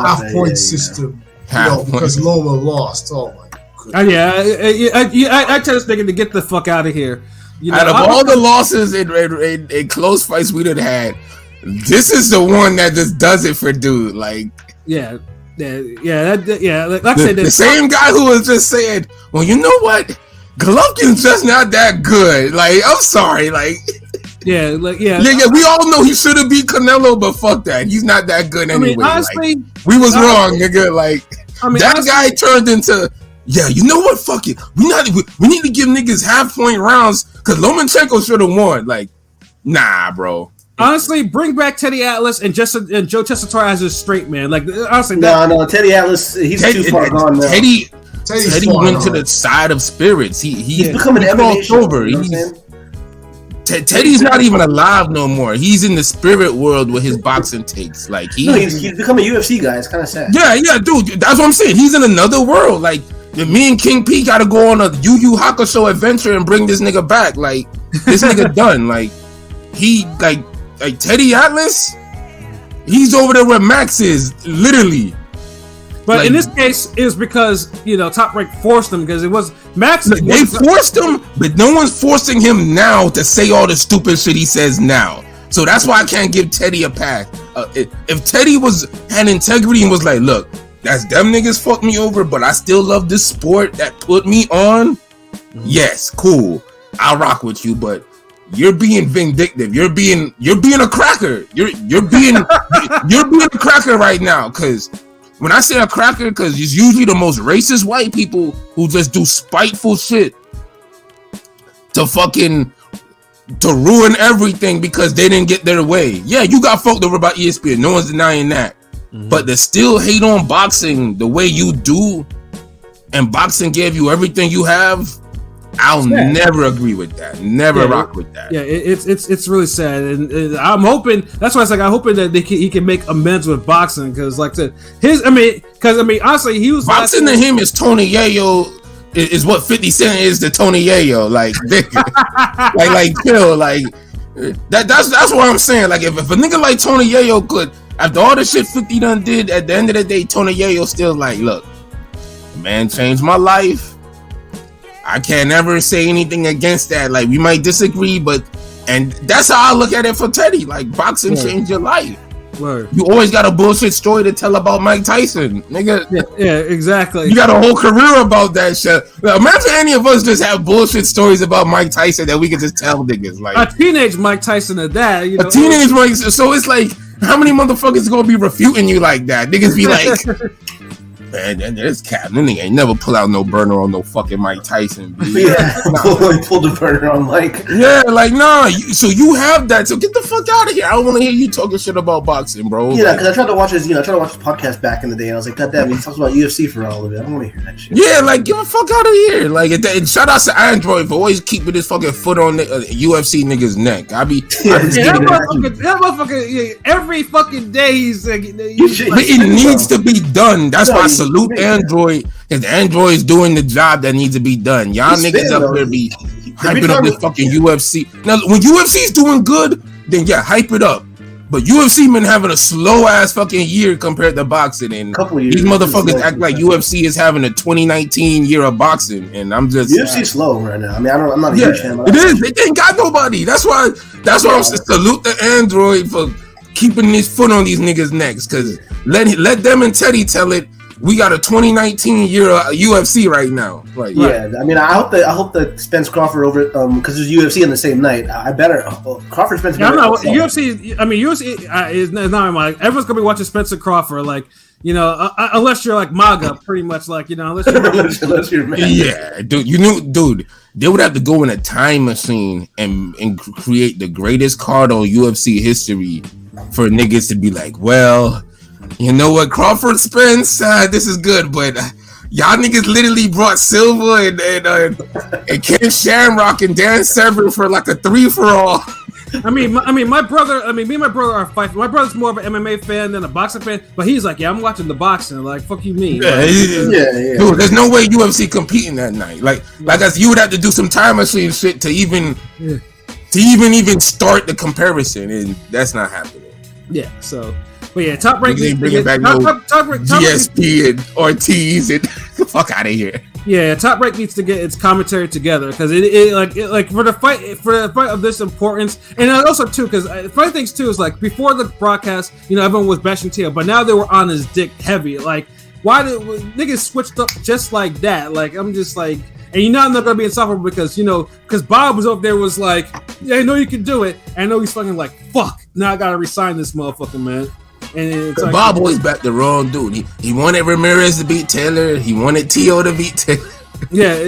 Speaker 4: half point system. Because Loma lost. Oh my goodness.
Speaker 3: I tell this nigga to get the fuck out of here.
Speaker 2: Out of all the losses in close fights we done had, this is the one that just does it for dude. Like
Speaker 3: Like I said,
Speaker 2: the same guy who was just saying, well, you know what? Golovkin's just not that good. Like, I'm sorry. Like,
Speaker 3: yeah.
Speaker 2: We all know he should have beat Canelo, but fuck that. He's not that good anyway.
Speaker 3: Honestly,
Speaker 2: we was wrong, nigga. Like, that guy turned into, you know what? Fuck it. We need to give niggas half-point rounds because Lomachenko should have won. Like, nah, bro.
Speaker 3: Honestly, bring back Teddy Atlas and Joe Tessitore as a straight man. Like, honestly,
Speaker 5: no, Teddy Atlas, he's too far gone now.
Speaker 2: Teddy went to the side of spirits. He's
Speaker 5: become an emanation.
Speaker 2: Over. Teddy's not even alive no more. He's in the spirit world with his boxing takes. Like
Speaker 5: he's become a UFC guy. It's kind of sad.
Speaker 2: Yeah, dude. That's what I'm saying. He's in another world. Like me and King P got to go on a Yu Yu Hakusho adventure and bring this nigga back. Like this nigga done. Like he like Teddy Atlas. He's over there where Max is, literally.
Speaker 3: But in this case, it was because Top Rank forced him because it was Max.
Speaker 2: They forced him, but no one's forcing him now to say all the stupid shit he says now. So that's why I can't give Teddy a pass. If Teddy had integrity and was like, "Look, that's them niggas fucked me over, but I still love this sport that put me on." Yes, cool. I'll rock with you, but you're being vindictive. You're being a cracker. You're being a cracker right now. Because when I say a cracker, because it's usually the most racist white people who just do spiteful shit to ruin everything because they didn't get their way. Yeah, you got fucked over by ESPN. No one's denying that. But to still hate on boxing the way you do, and boxing gave you everything you have, I'll never agree with that. Never rock with that.
Speaker 3: Yeah, it's really sad, and I'm hoping. That's why it's like I'm hoping that he can make amends with boxing, because like I said, honestly, he was
Speaker 2: boxing to him is Tony Yayo. Is what 50 Cent is to Tony Yayo, like chill, like that's what I'm saying. Like if a nigga like Tony Yayo could, after all the shit 50 done did, at the end of the day, Tony Yayo still like, look, the man changed my life. I can't ever say anything against that. Like we might disagree, and that's how I look at it for Teddy. Like boxing changed your life.
Speaker 3: Word.
Speaker 2: You always got a bullshit story to tell about Mike Tyson, nigga.
Speaker 3: Yeah, exactly.
Speaker 2: You got a whole career about that shit. Imagine any of us just have bullshit stories about Mike Tyson that we could just tell niggas. Like
Speaker 3: a teenage Mike Tyson at that. You know,
Speaker 2: a teenage Mike. So it's like, how many motherfuckers gonna be refuting you like that? Niggas be like, man, this cat, nigga ain't never pull out no burner on no fucking Mike Tyson.
Speaker 5: Yeah, pulled the burner on Mike.
Speaker 2: Yeah, like nah. So you have that. So get the fuck out of here. I don't want to hear you talking shit about boxing, bro.
Speaker 5: Yeah, because I tried to watch his podcast back in the day, and I was like, God damn, he talks about UFC for all of it. I don't want to hear that shit.
Speaker 2: Yeah, like get the fuck out of here. Like, and shout out to Android for always keeping his fucking foot on the UFC nigga's neck. That
Speaker 3: motherfucker, every fucking day he's like,
Speaker 2: it needs to be done. That's why I salute Android, because Android is doing the job that needs to be done. Y'all niggas up there be hyping up this fucking UFC. Now, when UFC's doing good, then yeah, hype it up. But UFC been having a slow ass fucking year compared to boxing, and these motherfuckers act like UFC is having a 2019 year of boxing, and I'm just
Speaker 5: UFC's slow right now. I mean, I'm not a huge fan.
Speaker 2: It is. They ain't got nobody. That's why I'm salute the Android for keeping his foot on these niggas' necks, because let them and Teddy tell it. We got a 2019 year UFC right now. Like,
Speaker 5: yeah, I mean, I hope that Spence Crawford over because there's UFC on the same night. I better Crawford Spence.
Speaker 3: Yeah, UFC. I mean, UFC is not like everyone's gonna be watching Spencer Crawford. Like, you know, unless you're like MAGA, pretty much. Like, you know,
Speaker 5: unless you're MAGA.
Speaker 2: Yeah, dude, they would have to go in a time machine and create the greatest card on UFC history for niggas to be like, well, you know what, Crawford Spence, this is good, but y'all niggas literally brought Silva and Ken Shamrock and Dan Severn for like a 3-for-all.
Speaker 3: I mean, my brother. Me and my brother are fighting. My brother's more of an MMA fan than a boxing fan, but he's like, yeah, I'm watching the boxing. Like, fuck you, mean?
Speaker 2: Yeah. Dude, there's no way UFC competing that night. Like I said, you would have to do some time machine shit to even start the comparison, and that's not happening.
Speaker 3: Yeah. So. But yeah, Top Rank
Speaker 2: ain't bringing back no GSP and Ortiz and fuck out of here.
Speaker 3: Yeah, Top Rank needs to get its commentary together, because it for the fight of this importance, and also too, because funny things too is like before the broadcast, you know, everyone was bashing Teo, but now they were on his dick heavy. Like, why did niggas switched up just like that? Like, I'm just like. And you know I'm not gonna be insufferable because Bob was over there was like, yeah, I know you can do it. And I know he's fucking like, fuck. Now I gotta resign this motherfucker, man. And it's like,
Speaker 2: Bob always backed the wrong dude. He wanted Ramirez to beat Taylor. He wanted Teo to beat Taylor.
Speaker 3: Yeah.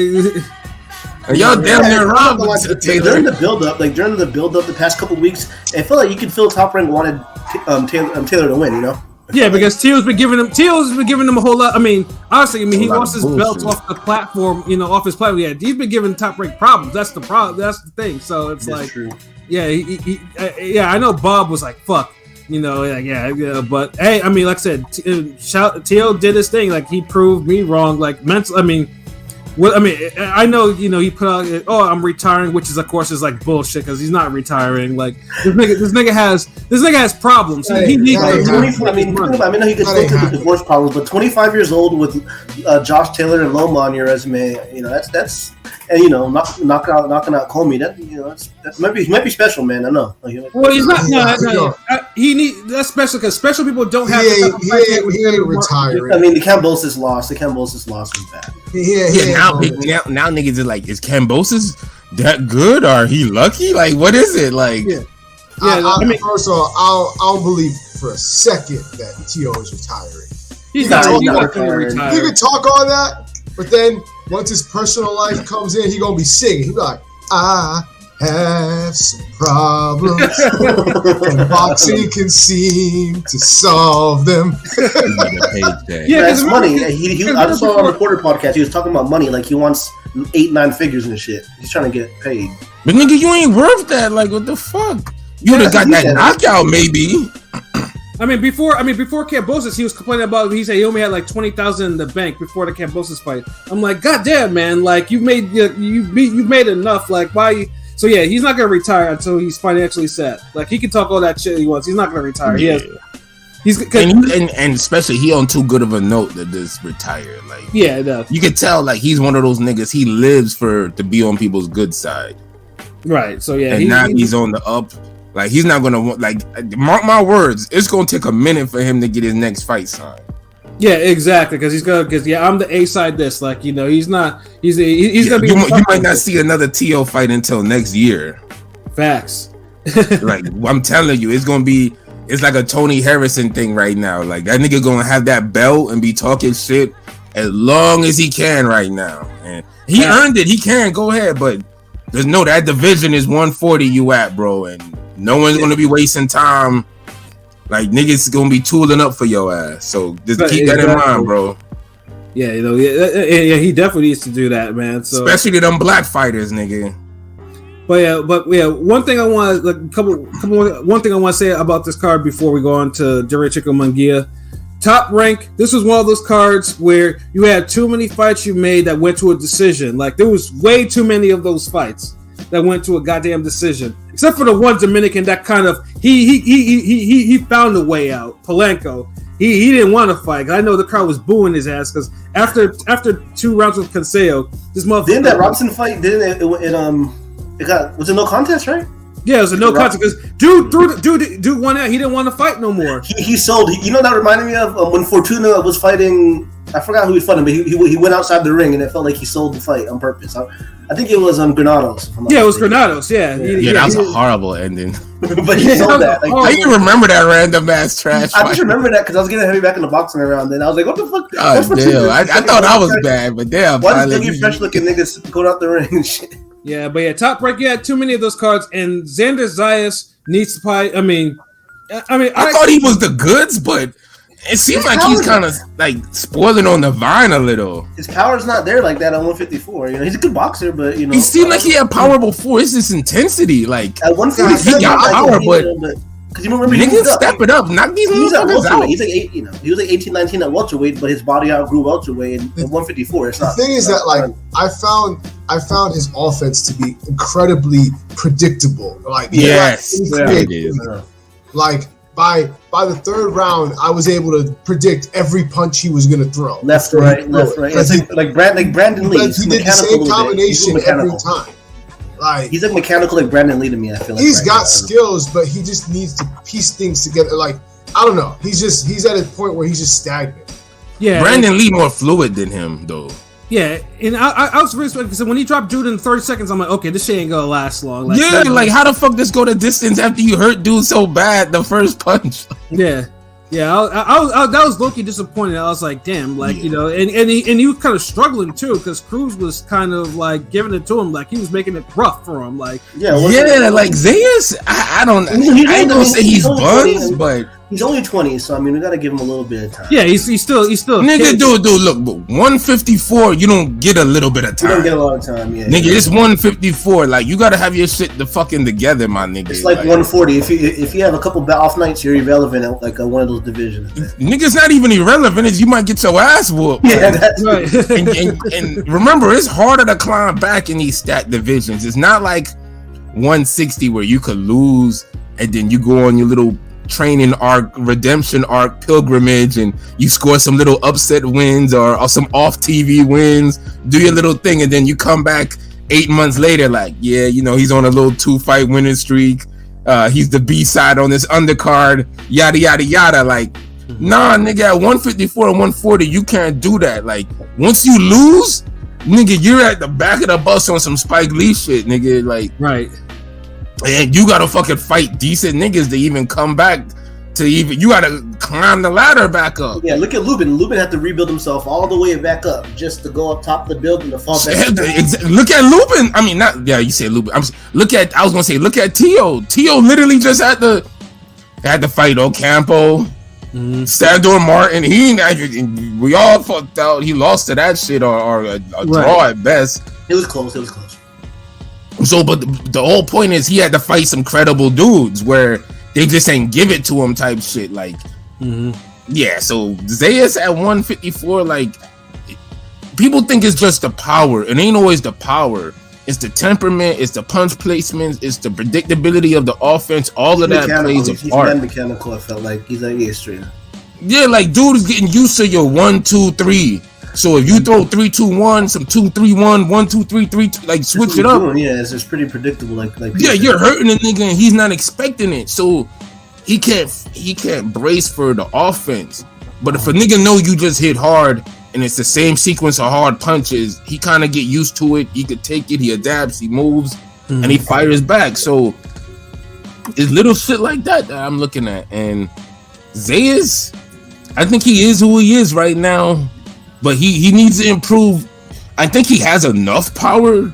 Speaker 2: Y'all damn near robbed Taylor.
Speaker 5: During the build-up the past couple weeks, I feel like you could feel Top Rank wanted Taylor to win, you know?
Speaker 3: Yeah, because Teo's been giving him a whole lot. I mean, honestly, he lost his belt off the platform, you know, off his platform. Yeah, he's been giving Top Rank problems. That's the problem. That's the thing. So it's that's like, true. Yeah, I know Bob was like, fuck, you know, like, yeah. But hey, I mean, like I said, Teo did his thing. Like, he proved me wrong. Like, mental. I mean. Well, I mean, I know, you know, he put out, oh, I'm retiring, which is, of course, is like bullshit because he's not retiring. Like, this nigga has problems. He needs.
Speaker 5: I mean, he can still do the divorce problems, but 25 years old with Josh Taylor and Loma on your resume, you know, that's and you know, knocking out Comey, that, you know, that might be special, man. I know.
Speaker 3: Well, he's not. No. That's special because special people don't have.
Speaker 4: He ain't retiring.
Speaker 5: I mean, the Kambosos loss was bad.
Speaker 2: Now niggas are like, is Kambosos that good or he lucky? Like, what is it? Like,
Speaker 4: first of all, I don't believe for a second that T.O. is retiring.
Speaker 3: He's not going to retire.
Speaker 4: He can talk all that, but then once his personal life comes in, he gonna be singing. He be like, I have some problems, and boxing can seem to solve them.
Speaker 5: That's money. I saw on the Reporter podcast, he was talking about money, like he wants 8-9 figures and shit. He's trying to get paid.
Speaker 2: But nigga, you ain't worth that. Like, what the fuck? You would have got that knockout, maybe.
Speaker 3: I mean, before Kambosos, he was complaining about. He said he only had like 20,000 in the bank before the Kambosos fight. I'm like, God damn, man! Like you made enough. Like why? So yeah, he's not gonna retire until he's financially set. Like he can talk all that shit he wants. He's not gonna retire.
Speaker 2: Yeah. And especially he on too good of a note to just retire. Like you can tell like he's one of those niggas. He lives to be on people's good side.
Speaker 3: Right. So yeah,
Speaker 2: and now he's on the up. Like he's not gonna like. Mark my words. It's gonna take a minute for him to get his next fight signed.
Speaker 3: Yeah, exactly. Because I'm the A side. This like he's not. He's gonna be.
Speaker 2: You might not see another T.O. fight until next year.
Speaker 3: Facts.
Speaker 2: Like I'm telling you, it's gonna be. It's like a Tony Harrison thing right now. Like that nigga gonna have that belt and be talking shit as long as he can right now. And he earned it. He can go ahead, but there's that division is 140 you at, bro, and no one's gonna be wasting time. Like niggas gonna be tooling up for your ass. So just keep that in mind, bro.
Speaker 3: Yeah, he definitely needs to do that, man. So
Speaker 2: especially to them black fighters, nigga.
Speaker 3: But one thing I want to say about this card before we go on to Jericho Munguia. Top Rank, this was one of those cards where you had too many fights you made that went to a decision. Like there was way too many of those fights that went to a goddamn decision. Except for the one Dominican that kind of he found a way out. Polanco. He didn't want to fight. I know the crowd was booing his ass because after 2 rounds with Consejo, this motherfucker.
Speaker 5: Didn't that Robson fight? Was it no contest, right?
Speaker 3: Yeah, it was a no contest because dude won out. He didn't want to fight no more.
Speaker 5: He sold. You know that reminded me of when Fortuna was fighting. I forgot who he was fighting, but he went outside the ring and it felt like he sold the fight on purpose. I think it was Granados.
Speaker 3: Yeah, it was Granados. Yeah,
Speaker 2: that was a horrible ending.
Speaker 5: But he sold that. Like,
Speaker 2: I even remember that random ass trash.
Speaker 5: I just remember that because I was getting heavy back in the boxing around. Then I was like, "What the fuck?"
Speaker 2: Oh, damn. I thought I was bad, but damn.
Speaker 5: Why does you fresh looking niggas go out the ring and shit?
Speaker 3: Yeah, but yeah, Top Rank. You had too many of those cards, and Xander Zayas needs to probably. I
Speaker 2: thought he was the goods, but it seems like he's kind of like spoiling on the vine a little.
Speaker 5: His power's not there like that at 154. You know, he's a good boxer, but
Speaker 2: he seemed like he had power before. It's this intensity, like
Speaker 5: at 154,
Speaker 2: he got power, but.
Speaker 5: Because you remember,
Speaker 2: niggas step it up, knock these motherfuckers out.
Speaker 5: He's like 8, he was like 18, 19 at welterweight, but his body outgrew welterweight at 154. It's not.
Speaker 4: The thing is that like I found his offense to be incredibly predictable. Like
Speaker 2: yes,
Speaker 4: like by the 3rd round, I was able to predict every punch he was going to throw.
Speaker 5: Left, right. It's like Brandon Lee.
Speaker 4: He did the same combination every time. Like,
Speaker 5: he's like mechanical like Brandon Lee to me. I feel like
Speaker 4: he's got skills, but he just needs to piece things together. Like I don't know, he's at a point where he's just stagnant.
Speaker 3: Yeah,
Speaker 2: Brandon Lee more fluid than him though.
Speaker 3: Yeah, and I was really because when he dropped dude in 30 seconds, I'm like, okay, this shit ain't gonna last long. Like,
Speaker 2: like how the fuck this go the distance after you hurt dude so bad the first punch?
Speaker 3: Yeah. I that was low-key disappointed. I was like, damn, like and he was kind of struggling too because Cruz was kind of like giving it to him, like he was making it rough for him, like
Speaker 2: like Zayas. I ain't gonna say he's buns, but
Speaker 5: he's only 20, so I mean we gotta give him a little bit of time.
Speaker 3: Yeah, he's still
Speaker 2: nigga, dude, look, 154, you don't get a little bit of time.
Speaker 5: You don't get a lot of time, yeah.
Speaker 2: Nigga, it's 154. Like you gotta have your shit the fucking together, my nigga.
Speaker 5: It's like 140. If you have a couple off nights, you're irrelevant at like one of those divisions.
Speaker 2: Nigga's not even irrelevant. Is you might get your ass whooped.
Speaker 5: Yeah, that's right.
Speaker 2: and remember, it's harder to climb back in these stat divisions. It's not like 160 where you could lose and then you go on your little training arc, redemption arc, pilgrimage, and you score some little upset wins or some off TV wins, do your little thing, and then you come back 8 months later like, yeah, he's on a little 2-fight winning streak. He's the B-side on this undercard, yada yada yada. Like, nah, nigga, at 154 and 140, you can't do that. Like, once you lose, nigga, you're at the back of the bus on some Spike Lee shit, nigga. Like,
Speaker 3: right.
Speaker 2: And you gotta fucking fight decent niggas to even come back. You gotta climb the ladder back up.
Speaker 5: Yeah, look at Lubin. Lubin had to rebuild himself all the way back up just to go up top of the building to fall back.
Speaker 2: Look at Lubin. I mean, not yeah. You say Lubin. I was gonna say look at Teo. Teo literally just had to fight Ocampo, Sandor Martin. We all fucked out. He lost to that shit or a draw at best.
Speaker 5: It was close.
Speaker 2: So, but the whole point is he had to fight some credible dudes where they just ain't give it to him type shit. Like, yeah. So Zayas at 154, like, people think it's just the power. It ain't always the power. It's the temperament. It's the punch placements. It's the predictability of the offense. All of that plays a part.
Speaker 5: He's mechanical. I felt like he's like straight.
Speaker 2: Yeah, like dude is getting used to your 1, 2, 3. So if you throw 3, 2, 1, some 2, 3, 1, 1, 2, 3, 3, 2, like switch it up.
Speaker 5: Yeah, it's pretty predictable. Like
Speaker 2: yeah, you're hurting a nigga and he's not expecting it, so he can't brace for the offense. But if a nigga know you just hit hard and it's the same sequence of hard punches, he kind of get used to it. He could take it. He adapts. He moves, and he fires back. So it's little shit like that I'm looking at. And Zayas, I think he is who he is right now. But he needs to improve. I think he has enough power.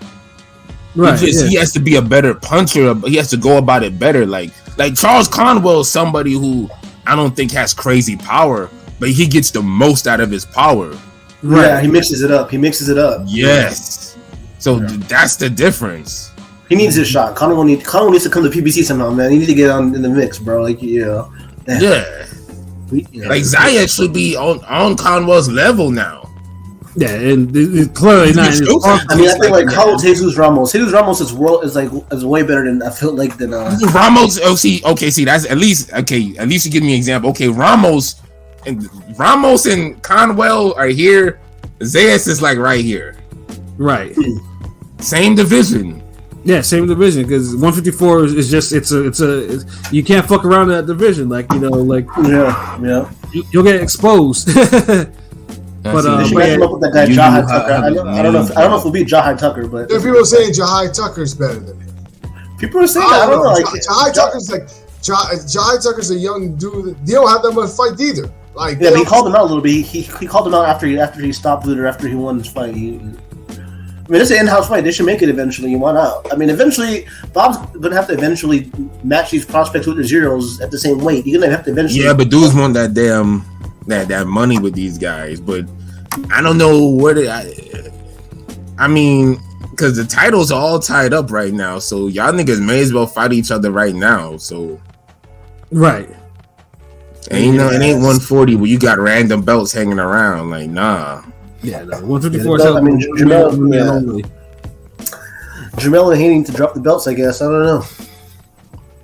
Speaker 2: Right. He has to be a better puncher. He has to go about it better. Like Charles Conwell is somebody who I don't think has crazy power, but he gets the most out of his power.
Speaker 5: Right. Yeah, he mixes it up.
Speaker 2: Yes. So that's the difference.
Speaker 5: He needs his shot. Conwell needs to come to PBC somehow, man. He needs to get on in the mix, bro. Like, yeah. Like Zayas should be on Conwell's level now.
Speaker 3: Yeah, and it's clearly not.
Speaker 5: I mean, I think like how old Jesus Ramos? Jesus Ramos is way better than I feel like than
Speaker 2: Ramos. See, that's at least you give me an example. Okay, Ramos and Conwell are here. Zayas is like right here.
Speaker 3: Right.
Speaker 2: Same division.
Speaker 3: Yeah, same division because 154 is just it's you can't fuck around that division, like
Speaker 5: yeah.
Speaker 3: You'll get exposed.
Speaker 5: But they should match him up with that guy Jahai Tucker. I don't know if it'll be Jahai Tucker, but
Speaker 4: there are people saying Jahai Tucker's better than him.
Speaker 5: People are saying that. I don't know. Like
Speaker 4: Jahai Tucker's a young dude. He don't have that much fight either. Like
Speaker 5: he called him out a little bit. He called him out after he stopped Luder after he won his fight. I mean, it's an in-house fight. They should make it eventually. You want out. I mean, eventually, Bob's gonna have to eventually match these prospects with the zeros at the same weight. You're gonna have to eventually.
Speaker 2: Yeah, but dudes want that damn that money with these guys. But I don't know what I mean, because the titles are all tied up right now. So y'all niggas may as well fight each other right now. So
Speaker 3: right.
Speaker 2: It ain't 140 where you got random belts hanging around. Like, nah.
Speaker 3: Yeah, no, 154.
Speaker 5: I mean, Jamel and Haney to drop the belts. I guess I don't know.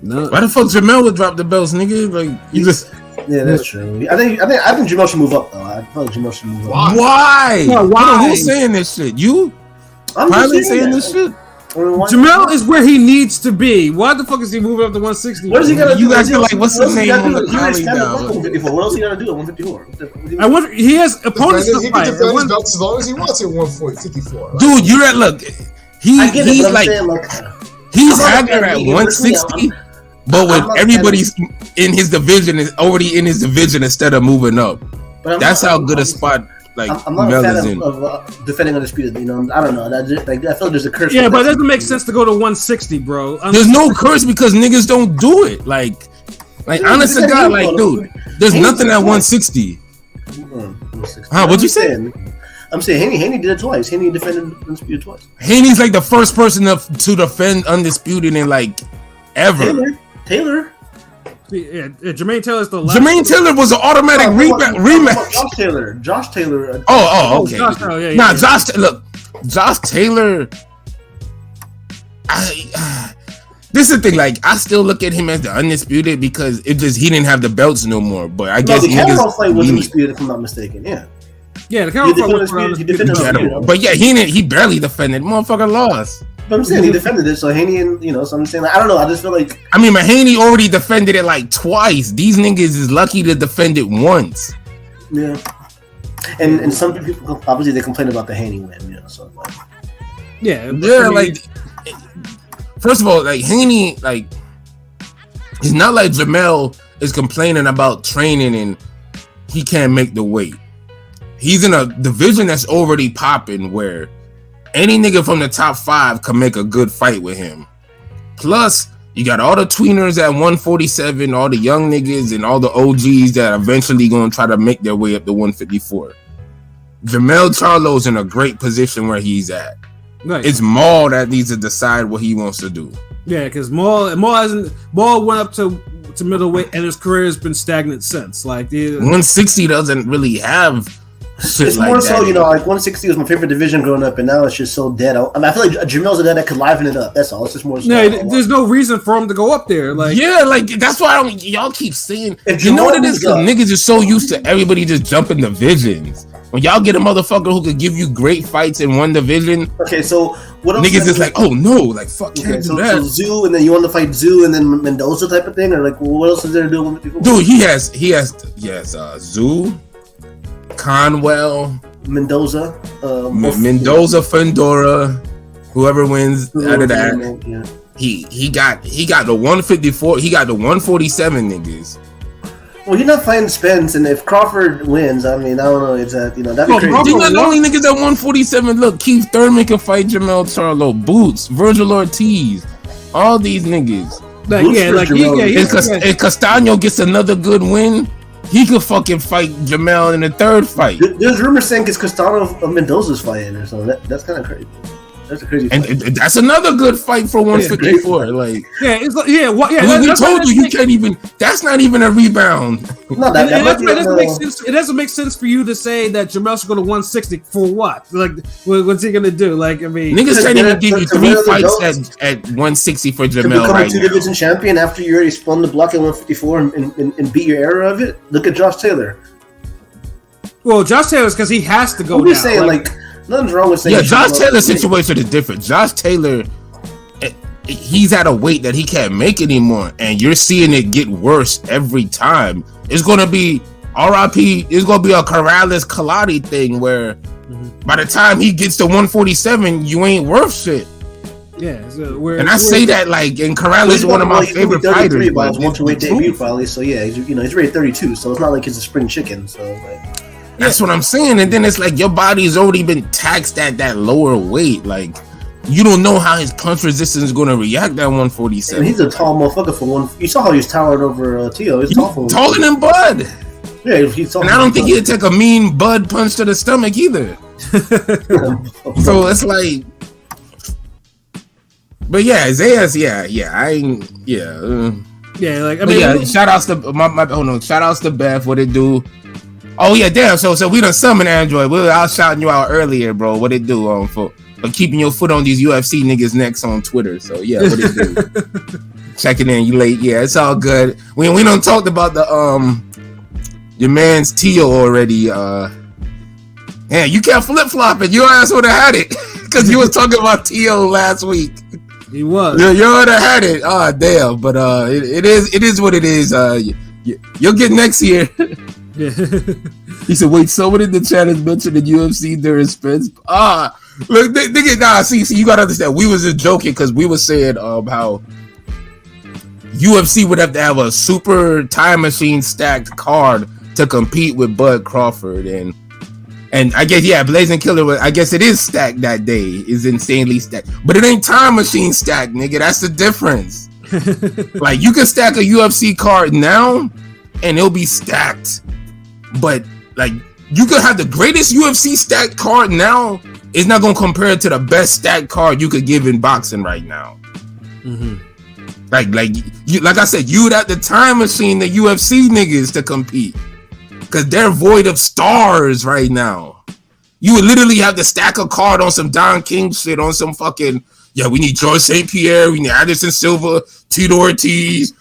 Speaker 3: No.
Speaker 2: Why the fuck Jamel would drop the belts, nigga? Like you just.
Speaker 5: Yeah, that's true. I think Jamel should move up though. I feel like Jamel should move up.
Speaker 2: Why?
Speaker 3: Why?
Speaker 2: Who's saying this shit? You?
Speaker 5: I'm
Speaker 2: probably saying this shit.
Speaker 3: Jamel is where he needs to be. Why the fuck is he moving up to 160?
Speaker 5: What is he gonna do?
Speaker 2: You guys feel like what's the name on the
Speaker 5: collie now? 154. What else he gonna do at 154?
Speaker 3: I wonder. He has opponents to fight.
Speaker 4: He can defend his belts as long as he wants at 154. Like,
Speaker 2: dude, you're at look. He's acting at 160. But when everybody's in his division is already in his division instead of moving up, that's how good a spot. Like
Speaker 5: I'm not a fan of defending undisputed. You know, I don't know. I feel like there's a curse.
Speaker 3: Yeah, but it doesn't make sense to go to 160, bro.
Speaker 2: There's no curse because niggas don't do it. Like honest to God, like dude, there's nothing at 160. Huh? What'd you say?
Speaker 5: I'm saying Haney did it twice. Haney defended undisputed twice.
Speaker 2: Haney's like the first person to defend undisputed in like ever.
Speaker 5: Taylor.
Speaker 3: Yeah, Jermaine Taylor's the last.
Speaker 2: Jermaine Taylor was an automatic rematch.
Speaker 5: Josh Taylor.
Speaker 2: Okay. Josh Taylor. This is the thing. Like, I still look at him as the undisputed because he didn't have the belts no more. But I guess
Speaker 5: the Cameron fight was undisputed, if I'm not mistaken. Yeah.
Speaker 3: Yeah, the Cameron fight was
Speaker 5: undisputed.
Speaker 2: But yeah, he barely defended. Motherfucker lost.
Speaker 5: But I'm saying he defended it, so Haney and so I'm saying I don't know. I just feel like
Speaker 2: but Haney already defended it like twice. These niggas is lucky to defend it once.
Speaker 5: Yeah. And some people obviously they complain about the Haney win, you know. So
Speaker 3: yeah,
Speaker 2: like first of all, like Haney, like it's not like Jamel is complaining about training and he can't make the weight. He's in a division that's already popping where any nigga from the top 5 can make a good fight with him. Plus, you got all the tweeners at 147, all the young niggas and all the OGs that are eventually going to try to make their way up to 154. Jamel Charlo's in a great position where he's at.
Speaker 3: Right.
Speaker 2: It's Maul that needs to decide what he wants to do.
Speaker 3: Yeah, because Maul went up to middleweight and his career has been stagnant since. Like
Speaker 2: 160 doesn't really have shit
Speaker 5: it's
Speaker 2: like
Speaker 5: more
Speaker 2: that.
Speaker 5: so, you know, like 160 was my favorite division growing up, and now it's just so dead. I mean, I feel like Jamel's a guy that could liven it up. That's all. It's just more.
Speaker 3: No, there's no reason for him to go up there. Like
Speaker 2: That's why y'all keep saying. You know what it is? Because niggas are so used to everybody just jumping divisions. When y'all get a motherfucker who could give you great fights in one division,
Speaker 5: okay, so what else?
Speaker 2: Niggas is like, oh no, like fuck,
Speaker 5: okay,
Speaker 2: so
Speaker 5: Zoo, and then you want to fight Zoo, and then Mendoza type of thing, or like, what else is there to do?
Speaker 2: Dude, he has Zoo, Conwell,
Speaker 5: Mendoza,
Speaker 2: Mendoza, Fendora, whoever wins out of that.
Speaker 5: Yeah.
Speaker 2: He got the 154, he got the 147 niggas.
Speaker 5: Well, you're not fighting Spence, and if Crawford wins, I mean, I don't know, that'd be crazy.
Speaker 2: These are the only niggas at 147. Look, Keith Thurman can fight Jamel Charlo, Boots, Virgil Ortiz, all these niggas. If Castaño gets another good win, he could fucking fight Jamel in the third fight.
Speaker 5: There's rumors saying it's Castaño Mendoza's fighting or something. That's kind of crazy. That's a crazy fight.
Speaker 2: And that's another good fight for 154.
Speaker 5: We
Speaker 2: told you can't even. That's not even a rebound.
Speaker 5: No,
Speaker 3: it doesn't make sense for you to say that Jamel should go to 160 for what? Like, what's he gonna do? Like, I mean,
Speaker 2: niggas can't even give you 3 fights at 160 for Jamel
Speaker 5: become
Speaker 2: right
Speaker 5: a 2-division champion after you already spun the block at 154 and beat your era of it. Look at Josh Taylor.
Speaker 3: Well, Josh Taylor's because he has to go.
Speaker 5: I'm just saying, like nothing's wrong with saying.
Speaker 2: Yeah, Josh Taylor's situation is different. Josh Taylor, he's at a weight that he can't make anymore, and you're seeing it get worse every time. It's gonna be RIP. It's gonna be a Corrales Kaladi thing where by the time he gets to 147, you ain't worth shit.
Speaker 3: Yeah,
Speaker 2: and I say that like, and Corrales is one of my favorite fighters.
Speaker 5: By his welterweight debut, probably. So yeah, he's rated 32. So it's not like he's a spring chicken. So like.
Speaker 2: That's what I'm saying. And then it's like your body's already been taxed at that lower weight. Like, you don't know how his punch resistance is going to react at 147.
Speaker 5: And he's a tall motherfucker for one. You saw how he was towered over Teo. He's tall for
Speaker 2: taller than Bud.
Speaker 5: Yeah, he's tall.
Speaker 2: And I don't think he'd take a mean Bud punch to the stomach either. So it's like, but yeah, Isaiah's like I mean, shout outs to shout outs to Beth. What it do? Oh yeah, damn. So we done summon Android. I was shouting you out earlier, bro. What it do for keeping your foot on these UFC niggas' necks on Twitter. So yeah, what it do? Checking in, you late? Yeah, it's all good. We done talked about the your man's Teo already. Yeah, you can't flip flop it. Your ass would have had it because you was talking about Teo last week.
Speaker 3: He was.
Speaker 2: You would have had it. Oh damn, but it is what it is. You'll get next year.
Speaker 3: Yeah.
Speaker 2: He said, wait, someone in the chat has mentioned the UFC during Spence. Look, nigga, see, you gotta understand, we was just joking because we were saying how UFC would have to have a super time machine stacked card to compete with Bud Crawford, and I guess Blazing Killer, I guess it is stacked that day, is insanely stacked, but it ain't time machine stacked, nigga. That's the difference. Like, you can stack a UFC card now and it'll be stacked. But like, you could have the greatest UFC stacked card now. It's not gonna compare to the best stacked card you could give in boxing right now.
Speaker 3: Mm-hmm.
Speaker 2: Like I said, you'd have the time machine the UFC niggas to compete because they're void of stars right now. You would literally have to stack a card on some Don King shit, on some fucking we need George St. Pierre, we need Anderson Silva, Tito Ortiz,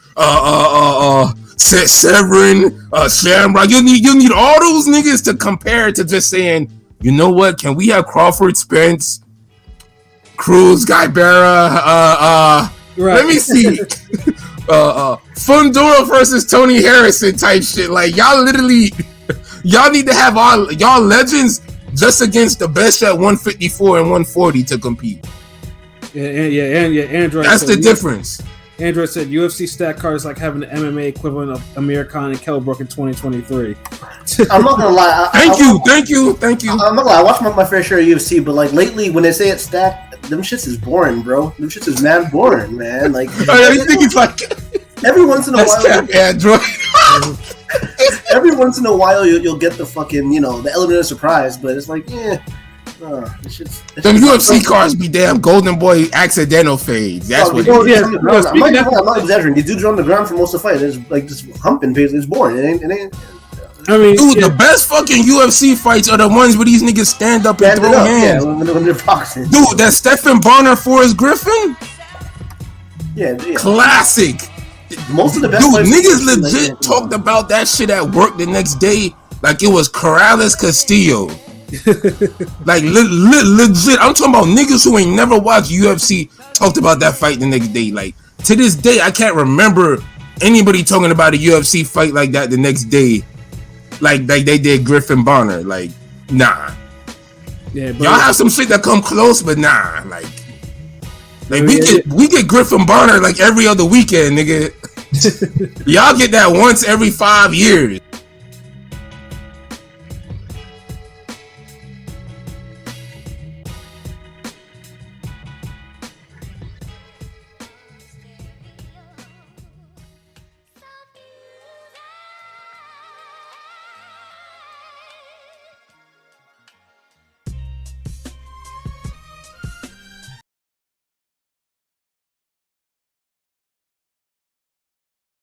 Speaker 2: Severin, Shamrock. You need all those niggas to compare to just saying, you know what? Can we have Crawford, Spence, Cruz, Guybera?
Speaker 3: Right.
Speaker 2: Let me see. Fundora versus Tony Harrison type shit. Like, y'all literally Y'all need to have all y'all legends just against the best at 154 and 140 to compete.
Speaker 3: Yeah. Android.
Speaker 2: That's the difference.
Speaker 3: Android said UFC stat card is like having the MMA equivalent of Amir Khan and Kell Brook in 2023.
Speaker 5: I'm not gonna lie.
Speaker 2: Thank you.
Speaker 5: I'm not gonna lie. I watch my fair share of UFC, but like lately, when they say it's stacked, them shits is boring, bro. Them shits is mad boring, man. Like,
Speaker 2: I think it's like
Speaker 5: every once in a while,
Speaker 2: Android.
Speaker 5: every once in a while, you'll get the fucking, the element of surprise, but it's like,
Speaker 2: them UFC cards be damn Golden Boy accidental fades. That's what.
Speaker 5: I'm not exaggerating. These dudes are on the ground for most of the fight. It's like just humping pace. It's boring. It ain't.
Speaker 3: I mean,
Speaker 2: dude, the best fucking UFC fights are the ones where these niggas stand up and throw hands.
Speaker 5: Yeah, when they're boxing.
Speaker 2: Dude, that Stephen Bonner Forrest Griffin.
Speaker 5: Yeah.
Speaker 2: Classic.
Speaker 5: Most of the best.
Speaker 2: Dude, niggas legit talked about that shit at work the next day like it was Corrales Castillo. Like legit, I'm talking about niggas who ain't never watched UFC talked about that fight the next day. Like to this day, I can't remember anybody talking about a UFC fight like that the next day, like they did Griffin Bonner. Like nah,
Speaker 3: yeah, but
Speaker 2: y'all have some shit that come close, but nah, like we get Griffin Bonner like every other weekend, nigga. Y'all get that once every 5 years.